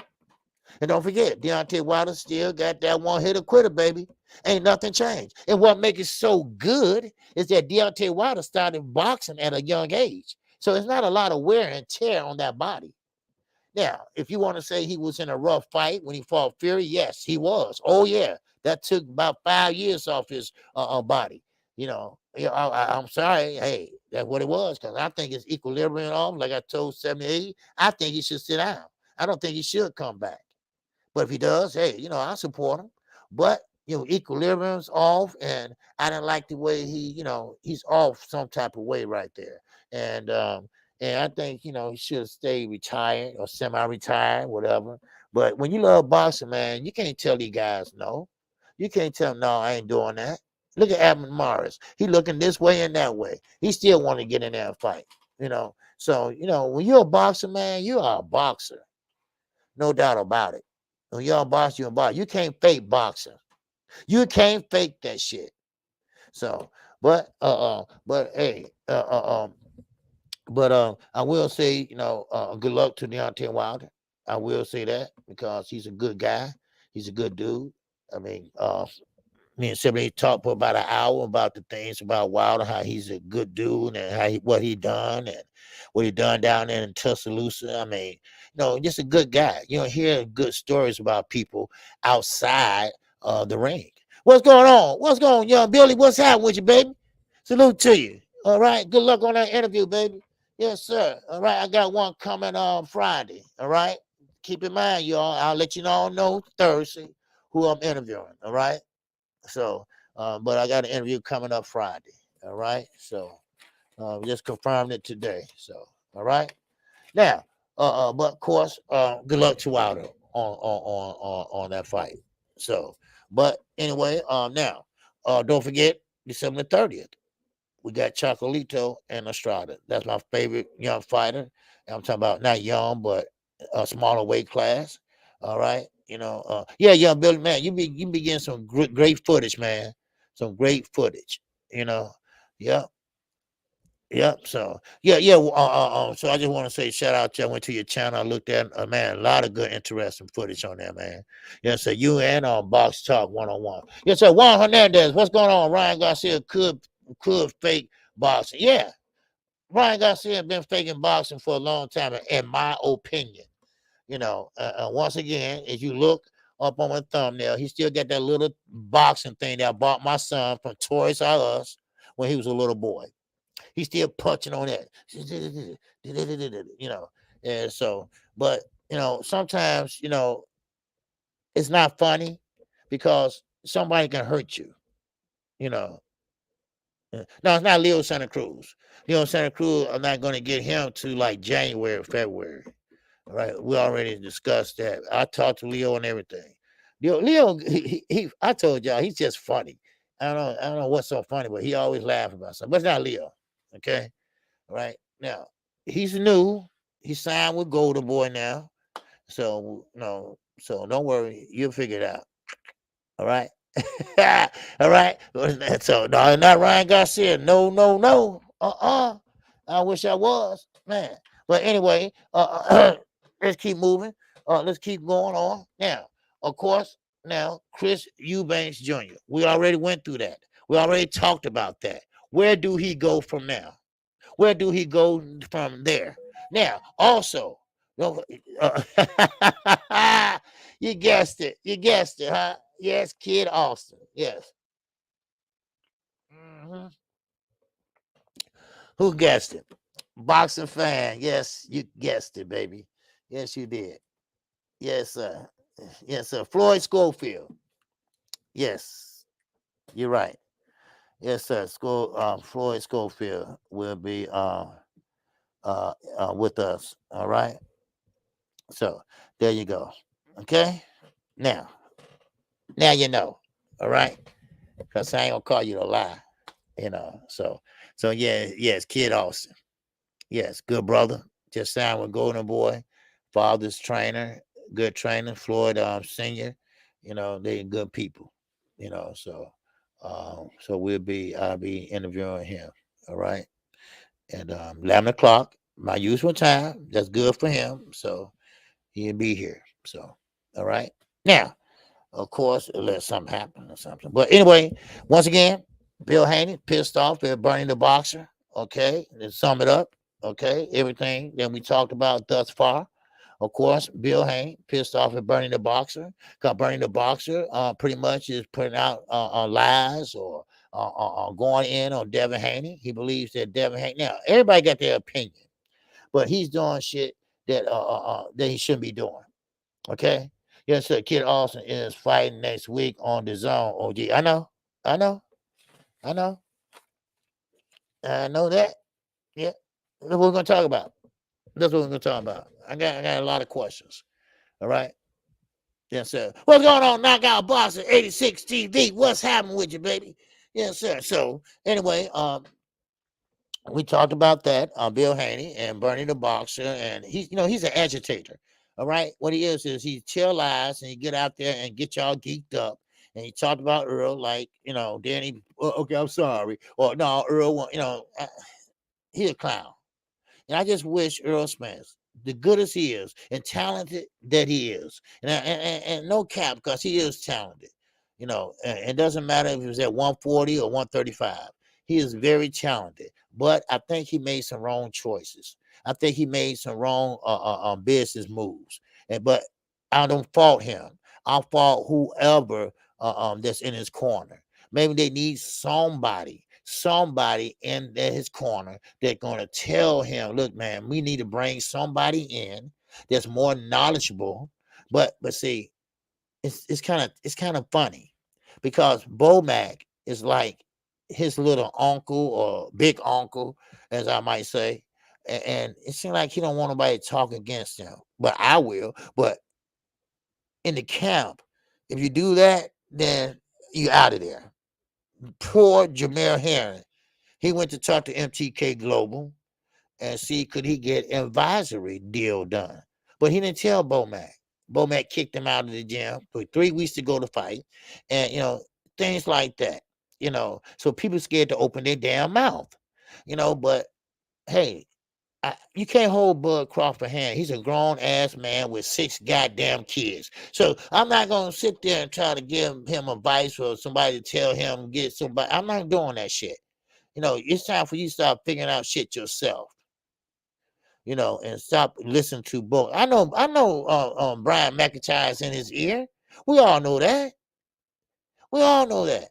And don't forget, Deontay Wilder still got that one-hitter quitter, baby. Ain't nothing changed. And what makes it so good is that Deontay Wilder started boxing at a young age. So it's not a lot of wear and tear on that body. Now, if you want to say he was in a rough fight when he fought Fury, yes, he was. Oh, yeah. That took about 5 years off his body. I'm sorry. Hey, that's what it was, because I think his equilibrium off, like I told 78. I think he should sit down. I don't think he should come back. But if he does, hey, I support him. But, equilibrium's off, and I didn't like the way he's off some type of way right there. And I think, he should stay retired or semi-retired, whatever. But when you love boxing, man, you can't tell these guys no. You can't tell them, no, I ain't doing that. Look at Abner Morris. He looking this way and that way. He still want to get in there and fight, So, when you're a boxer, man, you are a boxer. No doubt about it. When you're a boxer, you're a boxer. You can't fake boxing. You can't fake that shit. So, but hey, I will say, good luck to Deontay Wilder. I will say that because he's a good guy. He's a good dude. I mean, me and Sibley talked for about an hour about the things about Wilder, how he's a good dude and what he done and what he done down there in Tuscaloosa. I mean, just a good guy. You don't hear good stories about people outside the ring. What's going on? What's going on, young Billy? What's happening with you, baby? Salute to you. All right. Good luck on that interview, baby. Yes, sir. All right. I got one coming on Friday. All right. Keep in mind, y'all. I'll let you all know Thursday who I'm interviewing. All right. So, but I got an interview coming up Friday. All right. So, just confirmed it today. So, all right. Now, but of course, good luck to Wilder on that fight. So, but anyway, now, don't forget December 30th. We got Chocolito and Estrada. That's my favorite young fighter. And I'm talking about not young, but a smaller weight class. All right. Young Billy, man, you be getting some great footage, man. Some great footage. Yep. So so I just want to say shout out to you. I went to your channel. I looked at man, a lot of good, interesting footage on there, man. Yes, sir. You and on Box Talk 101. Yes, sir. Juan Hernandez, what's going on? Ryan Garcia could fake boxing. Yeah, Ryan Garcia been faking boxing for a long time, in my opinion. Once again, if you look up on my thumbnail, he still got that little boxing thing that I bought my son from Toys R Us when he was a little boy. He's still punching on that, and so, but sometimes it's not funny because somebody can hurt you. No, it's not Leo Santa Cruz. Leo Santa Cruz, I'm not going to get him to like January, February. All right, we already discussed that. I talked to Leo and everything. Leo, I told y'all he's just funny. I don't know what's so funny, but he always laughs about something. But it's not Leo. Okay, all right. Now he's new. He signed with Golden Boy now, so so don't worry, you'll figure it out. All right. All right. So no, not Ryan Garcia. No. I wish I was, man. But anyway, let's keep moving. Let's keep going on. Now, of course, now Chris Eubanks Jr. We already went through that. We already talked about that. Where do he go from now? Where do he go from there? Now, also, you guessed it. You guessed it, huh? Yes, Kid Austin. Yes. Mhm. Who guessed it? Boxing fan. Yes, you guessed it, baby. Yes, you did. Yes, sir. Yes, sir. Floyd Schofield. Yes, you're right. Yes, sir. Floyd Schofield will be with us. All right. So there you go. Okay. Now, now you know. All right. Because I ain't gonna call you a lie. So yeah, yes, Kid Austin. Yes, good brother. Just signed with Golden Boy, father's trainer, good trainer, Floyd Senior. They good people. So I'll be interviewing him. All right. And 11 o'clock, my usual time. That's good for him. So he'll be here. So all right. Now, of course, unless something happen or something. But anyway, once again, Bill Haney pissed off at Bernie the Boxer. Okay, to sum it up. Okay, everything that we talked about thus far. Of course, Bill Haney pissed off at Bernie the Boxer because Bernie the Boxer pretty much is putting out lies or going in on Devin Haney. He believes that Devin Haney. Now, everybody got their opinion, but he's doing shit that he shouldn't be doing. Okay. Yes, sir. Kid Austin is fighting next week on the zone. OG. I know. I know. I know. I know that. Yeah. That's what we're gonna talk about. That's what we're gonna talk about. I got a lot of questions. All right. Yes, sir. What's going on, Knockout Boxing 86 TV? What's happening with you, baby? Yes, sir. So anyway, we talked about that. Bill Haney and Bernie the Boxer, and he's an agitator. All right, what he is he tell lies and he get out there and get y'all geeked up. And he talked about Earl, like then he, okay, I'm sorry, or no, Earl, he's a clown. And I just wish Earl Smith, the good as he is and talented that he is, and no cap, because he is talented. It doesn't matter if he was at 140 or 135. He is very talented, but I think he made some wrong choices. I think he made some wrong business moves. But I don't fault him. I fault whoever that's in his corner. Maybe they need somebody in his corner that's going to tell him, look, man, we need to bring somebody in that's more knowledgeable. But see, it's kind of funny because Bomac is like his little uncle or big uncle, as I might say. And it seems like he don't want nobody to talk against him. But I will. But in the camp, if you do that, then you out of there. Poor Jameer Herring. He went to talk to MTK Global and see could he get an advisory deal done. But he didn't tell Bomac. Bomac kicked him out of the gym for 3 weeks to go to fight. And things like that. So people scared to open their damn mouth. But hey, you can't hold Bud Crawford hand. He's a grown ass man with 6 goddamn kids. So I'm not gonna sit there and try to give him advice or somebody to tell him get somebody. I'm not doing that shit. It's time for you to start figuring out shit yourself. And stop listening to both. I know Brian McIntyre's in his ear. We all know that. We all know that.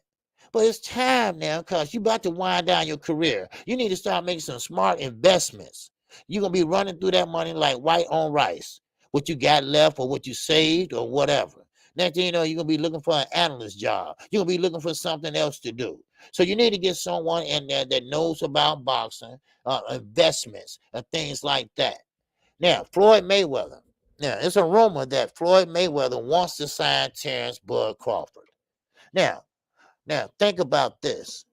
But it's time now because you about to wind down your career. You need to start making some smart investments. You're going to be running through that money like white on rice. What you got left or what you saved or whatever. Next thing you know, you're going to be looking for an analyst job. You're going to be looking for something else to do. So you need to get someone in there that knows about boxing, investments, and things like that. Now, Floyd Mayweather. Now, it's a rumor that Floyd Mayweather wants to sign Terrence Bud Crawford. Now, think about this.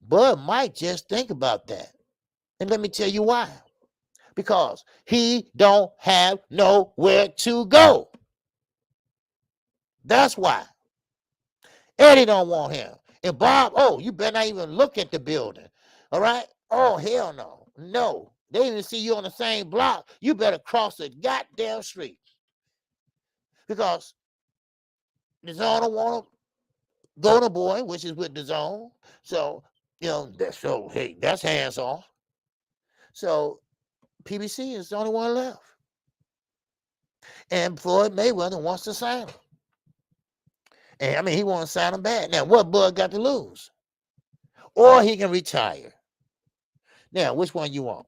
Bud might just think about that. And let me tell you why. Because he don't have nowhere to go. That's why. Eddie don't want him. And Bob, you better not even look at the building. All right? Oh, hell no. No. They even see you on the same block. You better cross the goddamn street. Because the zone don't want to go to boy, which is with the zone. So, hey, that's hands off. So PBC is the only one left. And Floyd Mayweather wants to sign him. And I mean, he wants to sign him back. Now, what Bud got to lose? Or he can retire. Now, which one you want?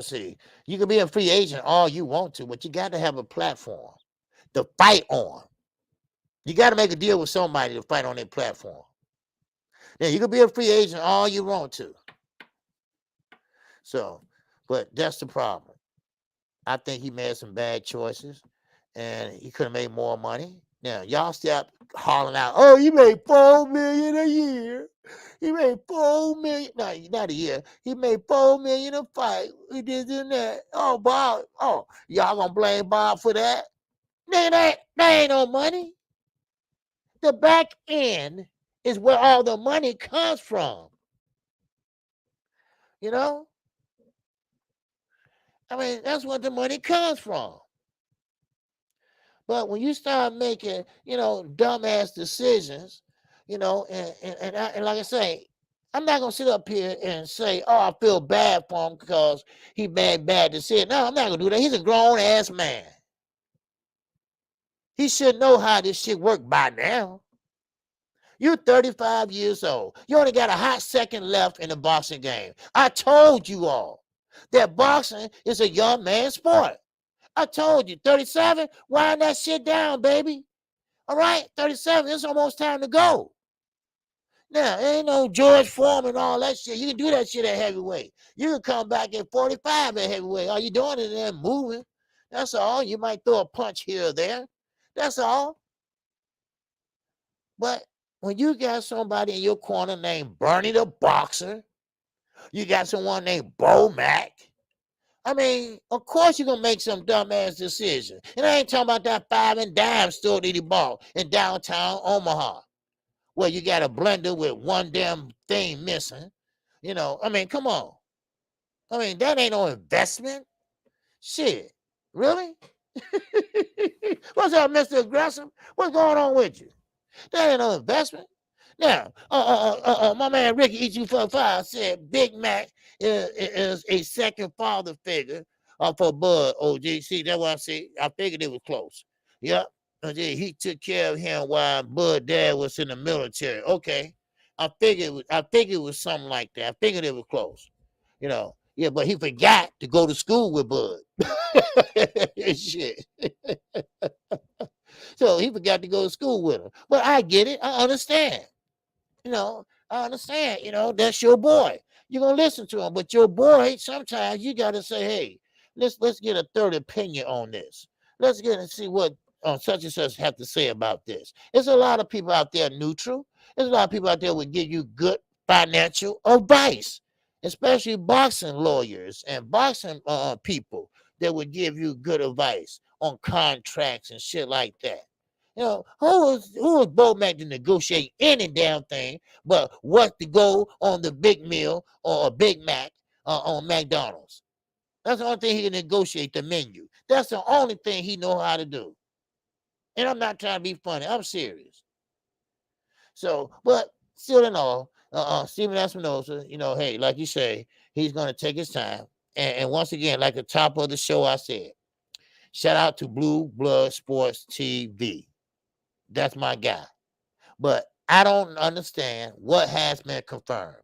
See, you can be a free agent all you want to, but you got to have a platform to fight on. You got to make a deal with somebody to fight on their platform. Now, you can be a free agent all you want to. So, but that's the problem. I think he made some bad choices, and he could have made more money. Now, y'all stop hollering out, oh, he made $4 million a year. He made $4 million. No, not a year. He made $4 million a fight. He did that. Oh, Bob. Oh, y'all gonna blame Bob for that? That ain't no money. The back end is where all the money comes from. I mean, that's where the money comes from. But when you start making, dumbass decisions, and like I say, I'm not gonna sit up here and say, oh, I feel bad for him because he made bad decisions. No, I'm not gonna do that. He's a grown ass man. He should know how this shit work by now. You're 35 years old. You only got a hot second left in the boxing game. I told you all that boxing is a young man's sport. I told you, 37, wind that shit down, baby. All right, 37, it's almost time to go. Now, ain't no George Foreman and all that shit. You can do that shit at heavyweight. You can come back at 45 at heavyweight. All you doing is there moving. That's all. You might throw a punch here or there. That's all. But when you got somebody in your corner named Bernie the Boxer, you got someone named Bo Mack, I mean, of course you're going to make some dumbass decision. And I ain't talking about that 5 and dime store that he bought in downtown Omaha, where you got a blender with one damn thing missing. I mean, come on. I mean, that ain't no investment. Shit. Really? What's up, Mr. Aggressive? What's going on with you? That ain't no investment. Now, my man Ricky E245 said Big Mac is a second father figure for Bud. OG, see, that's what I said. I figured it was close. Yep. He took care of him while Bud dad was in the military. Okay. I figured it was something like that. I figured it was close. Yeah, but he forgot to go to school with Bud. Shit. So he forgot to go to school with him. But I get it. I understand. I understand, that's your boy. You're going to listen to him. But your boy, sometimes you got to say, hey, let's get a third opinion on this. Let's get and see what such and such have to say about this. There's a lot of people out there neutral. There's a lot of people out there would give you good financial advice, especially boxing lawyers and boxing people that would give you good advice on contracts and shit like that. Who is Bo Mack to negotiate any damn thing but what to go on the big meal or a Big Mac on McDonald's? That's the only thing he can negotiate, the menu. That's the only thing he know how to do. And I'm not trying to be funny. I'm serious. So, but still in all, Stephen Espinoza, hey, like you say, he's going to take his time. And once again, like the top of the show I said, shout out to Blue Blood Sports TV. That's my guy. But I don't understand what has been confirmed.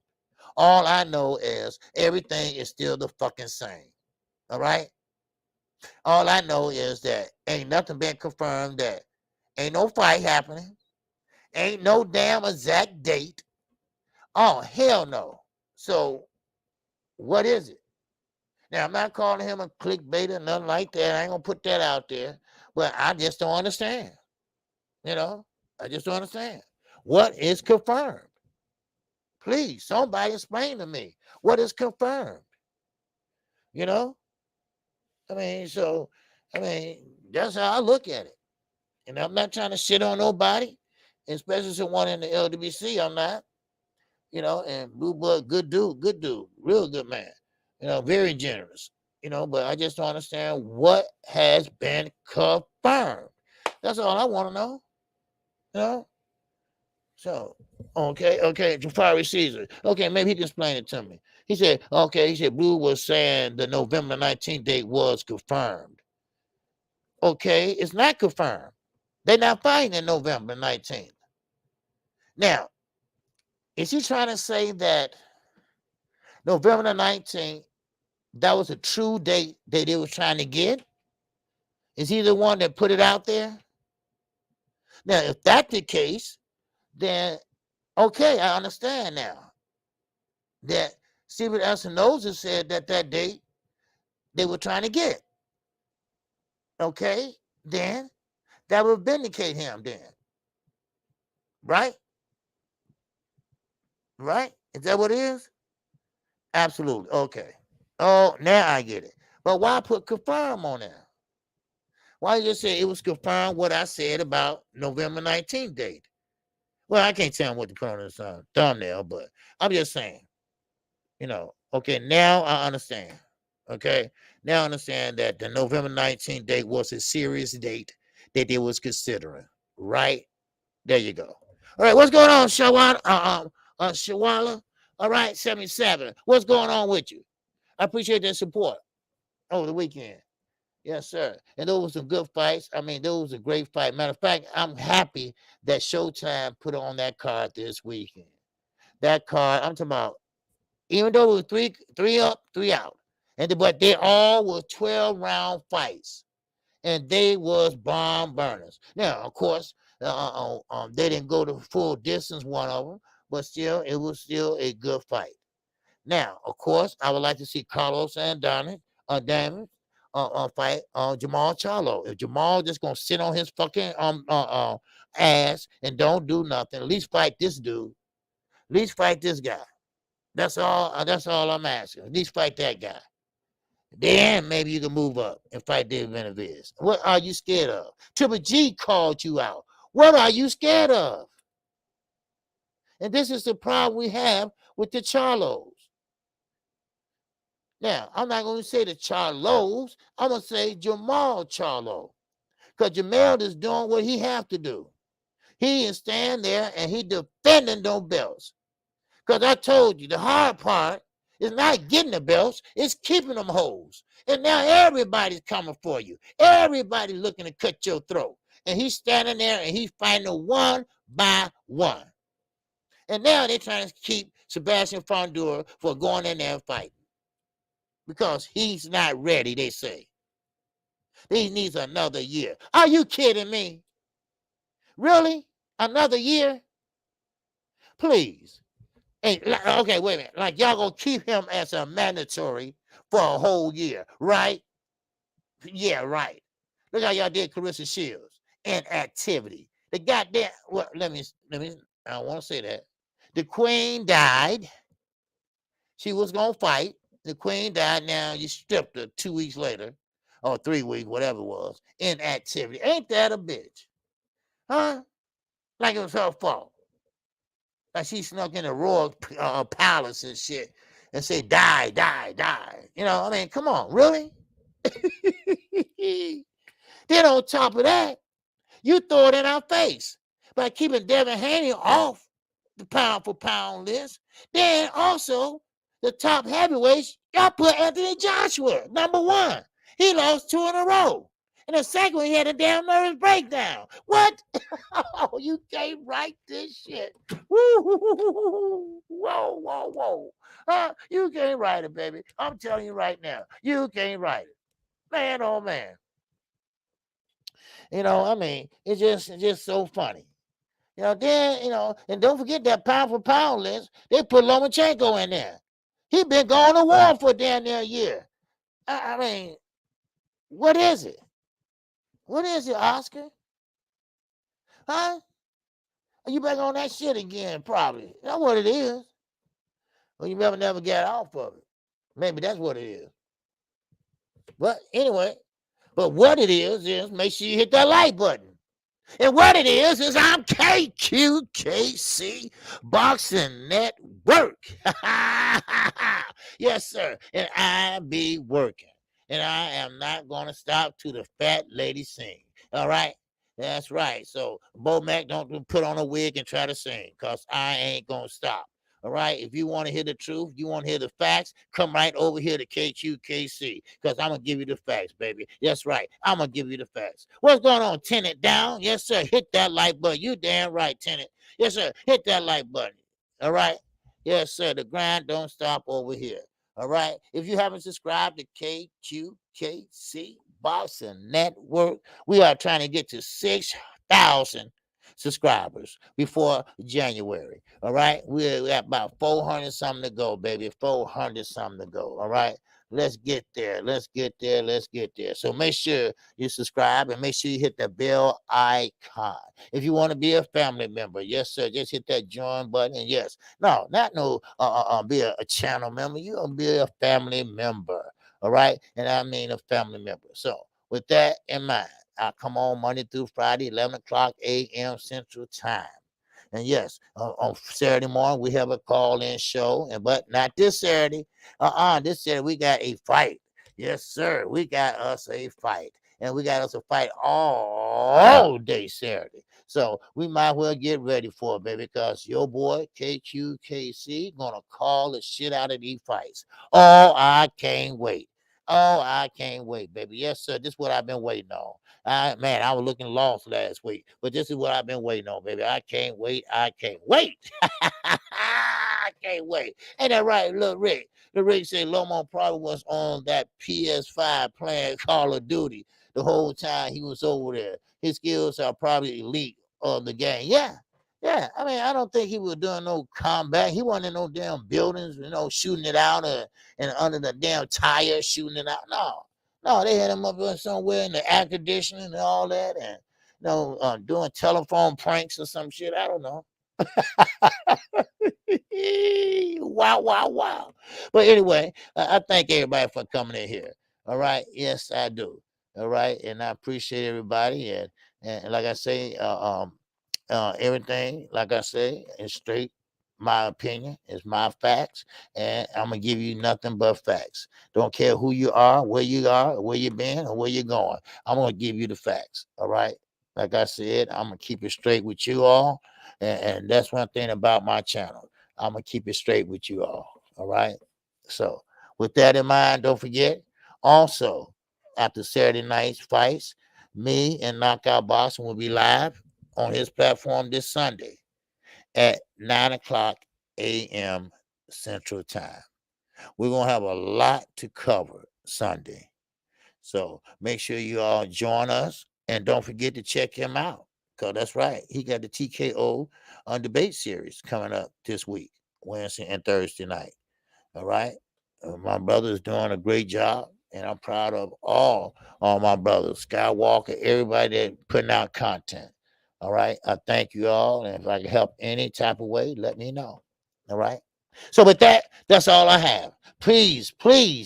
All I know is everything is still the fucking same. All right? All I know is that ain't nothing been confirmed, that ain't no fight happening. Ain't no damn exact date. Oh, hell no. So what is it? Now, I'm not calling him a clickbait or nothing like that. I ain't going to put that out there. But I just don't understand. I just don't understand. What is confirmed? Please, somebody explain to me what is confirmed. I mean, that's how I look at it. And I'm not trying to shit on nobody, especially someone in the LWC. I'm not. And Blue Blood, good dude, real good man, very generous, but I just don't understand what has been confirmed. That's all I want to know, you know. So, okay, Jafari Caesar. Okay, maybe he can explain it to me. He said, Blue was saying the November 19th date was confirmed. Okay, it's not confirmed. They're not fighting in November 19th. Now, is he trying to say that November the 19th, that was a true date that they was trying to get? Is he the one that put it out there? Now, if that's the case, then okay, I understand now that Stephen Espinoza said that date they were trying to get. Okay, then that would vindicate him then. Right? Right? Is that what it is? Absolutely. Okay. Oh, now I get it. But why put confirm on there? Why just say it was confirmed what I said about November 19th date? Well, I can't tell him what the corner's thumbnail, but I'm just saying, okay, now I understand. Okay, now I understand that the November 19th date was a serious date that they was considering. Right? There you go. All right, what's going on, Shawala? Shawala? All right, 77. What's going on with you? I appreciate that support over the weekend. Yes, sir. And those were some good fights. I mean, those were a great fight. Matter of fact, I'm happy that Showtime put on that card this weekend. That card, I'm talking about, even though it was three up, 3 out, but they all were 12-round fights, and they was bomb burners. Now, of course, they didn't go the full distance, one of them, but still, it was still a good fight. Now, of course, I would like to see Carlos and Damage fight Jamal Charlo. If Jamal just gonna sit on his fucking ass and don't do nothing, at least fight this dude. At least fight this guy. That's all. That's all I'm asking. At least fight that guy. Then maybe you can move up and fight David Benavidez. What are you scared of? Triple G called you out. What are you scared of? And this is the problem we have with the Charlos. Now, I'm not going to say the Charlos. I'm going to say Jamal Charlo. Because Jamal is doing what he have to do. He is standing there and he defending those belts. Because I told you, the hard part is not getting the belts, it's keeping them hoes. And now everybody's coming for you. Everybody looking to cut your throat. And he's standing there and he's fighting one by one. And now they're trying to keep Sebastian Fondura for going in there and fighting. Because he's not ready, they say. He needs another year. Are you kidding me? Really? Another year? Please. Hey, okay, wait a minute. Like, y'all gonna keep him as a mandatory for a whole year, right? Yeah, right. Look how y'all did Carissa Shields. Inactivity. The goddamn, well, let me, I don't want to say that. The queen died. She was gonna fight. The queen died. Now you stripped her 2 weeks later, or 3 weeks, whatever it was. Inactivity. Ain't that a bitch? Huh? Like it was her fault. Like she snuck in the royal palace and shit and say, die, die, die. I mean, come on, really? Then on top of that, you throw it in our face by keeping Devin Haney off the pound for pound list. Then also, the top heavyweights, y'all put Anthony Joshua, number 1. He lost 2 in a row. And the second one, he had a damn nervous breakdown. What? Oh, you can't write this shit. Woo, whoa. You can't write it, baby. I'm telling you right now. You can't write it. Man, oh, man. I mean, it's just so funny. Then, and don't forget that pound for pound list. They put Lomachenko in there. He been going to war for damn near a year. I mean, what is it? What is it, Oscar? Huh? You back on that shit again, probably. That's what it is. Well, you never get off of it. Maybe that's what it is. But anyway, but what it is make sure you hit that like button. And what it is I'm KQKC Boxing Network. Yes, sir. And I be working. And I am not going to stop till the fat lady sing. All right? That's right. So, Bo Mac, don't put on a wig and try to sing because I ain't going to stop. All right. If you want to hear the truth, you want to hear the facts, come right over here to KQKC because I'm going to give you the facts, baby. That's right. I'm going to give you the facts. What's going on? Tenant down? Yes, sir. Hit that like button. You damn right, Tenant. Yes, sir. Hit that like button. All right. Yes, sir. The grind don't stop over here. All right. If you haven't subscribed to KQKC Boxing Network, we are trying to get to 6,000 subscribers before January. All right. We're at about 400 something to go, baby. 400 something to go. All right. Let's get there. Let's get there. Let's get there. So make sure you subscribe and make sure you hit the bell icon. If you want to be a family member, yes, sir, just hit that join button. And yes, no, not no be a channel member. You're gonna be a family member. All right. And I mean a family member. So with that in mind, I come on Monday through Friday, 11 o'clock a.m. Central Time. And yes, on Saturday morning, we have a call-in show, but not this Saturday. This Saturday, we got a fight. Yes, sir. We got us a fight. And we got us a fight all day Saturday. So we might well get ready for it, baby, because your boy, KQKC, gonna call the shit out of these fights. Oh, I can't wait. Oh, I can't wait, baby. Yes, sir. This is what I've been waiting on. Man, I was looking lost last week, but this is what I've been waiting on, baby. I can't wait. I can't wait. I can't wait. Ain't that right, little Rick? The Rick said Lomo probably was on that PS5 playing Call of Duty the whole time he was over there. His skills are probably elite of the game. Yeah. Yeah, I mean, I don't think he was doing no combat. He wasn't in no damn buildings, shooting it out and under the damn tire, shooting it out. No, they had him up somewhere in the air conditioning and all that, and doing telephone pranks or some shit. I don't know. Wow, wow, wow. But anyway, I thank everybody for coming in here. All right. Yes, I do. All right. And I appreciate everybody. And like I say, everything, like I say, is straight. My opinion is my facts, and I'm gonna give you nothing but facts. Don't care who you are, where you been, or where you're going. I'm gonna give you the facts. All right. Like I said, I'm gonna keep it straight with you all, and that's one thing about my channel. I'm gonna keep it straight with you all. All right. So with that in mind, don't forget. Also, after Saturday night's fights, me and Knockout Boxing will be live on his platform this Sunday at 9 o'clock a.m. Central Time. We're going to have a lot to cover Sunday. So make sure you all join us and don't forget to check him out because that's right. He got the TKO debate series coming up this week, Wednesday and Thursday night. All right. My brother is doing a great job, and I'm proud of all my brothers, Skywalker, everybody that putting out content. All right. I thank you all. And if I can help any type of way, let me know. All right. So with that, that's all I have. Please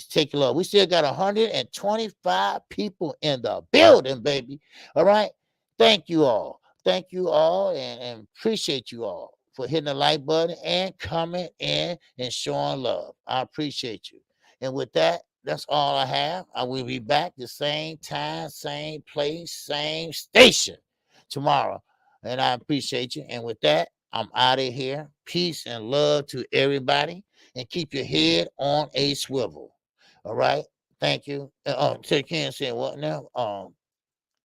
take a look. We still got 125 people in the building, baby. All right. Thank you all. Thank you all and appreciate you all for hitting the like button and coming in and showing love. I appreciate you. And with that, that's all I have. I will be back the same time, same place, same station tomorrow. And I appreciate you. And with that, I'm out of here. Peace and love to everybody. And keep your head on a swivel. All right. Thank you. So Ken said what now?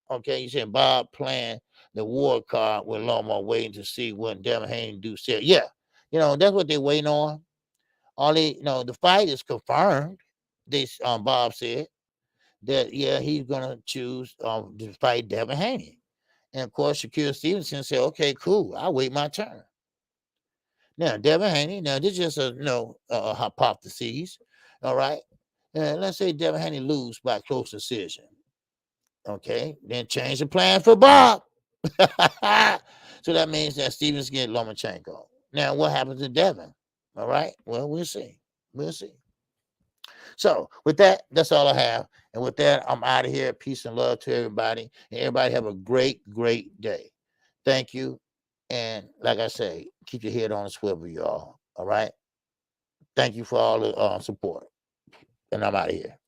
Okay, you said Bob playing the war card with Lomo, waiting to see what Devin Haney do. Said, yeah, that's what they're waiting on. All the fight is confirmed. This Bob said that he's gonna choose to fight Devin Haney. And of course, Shakur Stevenson said, okay, cool, I'll wait my turn. Now, Devin Haney, this is just a hypothesis. All right. Let's say Devin Haney lose by close decision. Okay, then change the plan for Bob. So that means that Stevens get Lomachenko. Now, what happens to Devin? All right. Well, we'll see. We'll see. So with that, that's all I have. And with that, I'm out of here. Peace and love to everybody. And everybody have a great, great day. Thank you. And like I say, keep your head on the swivel, y'all. All right. Thank you for all the support. And I'm out of here.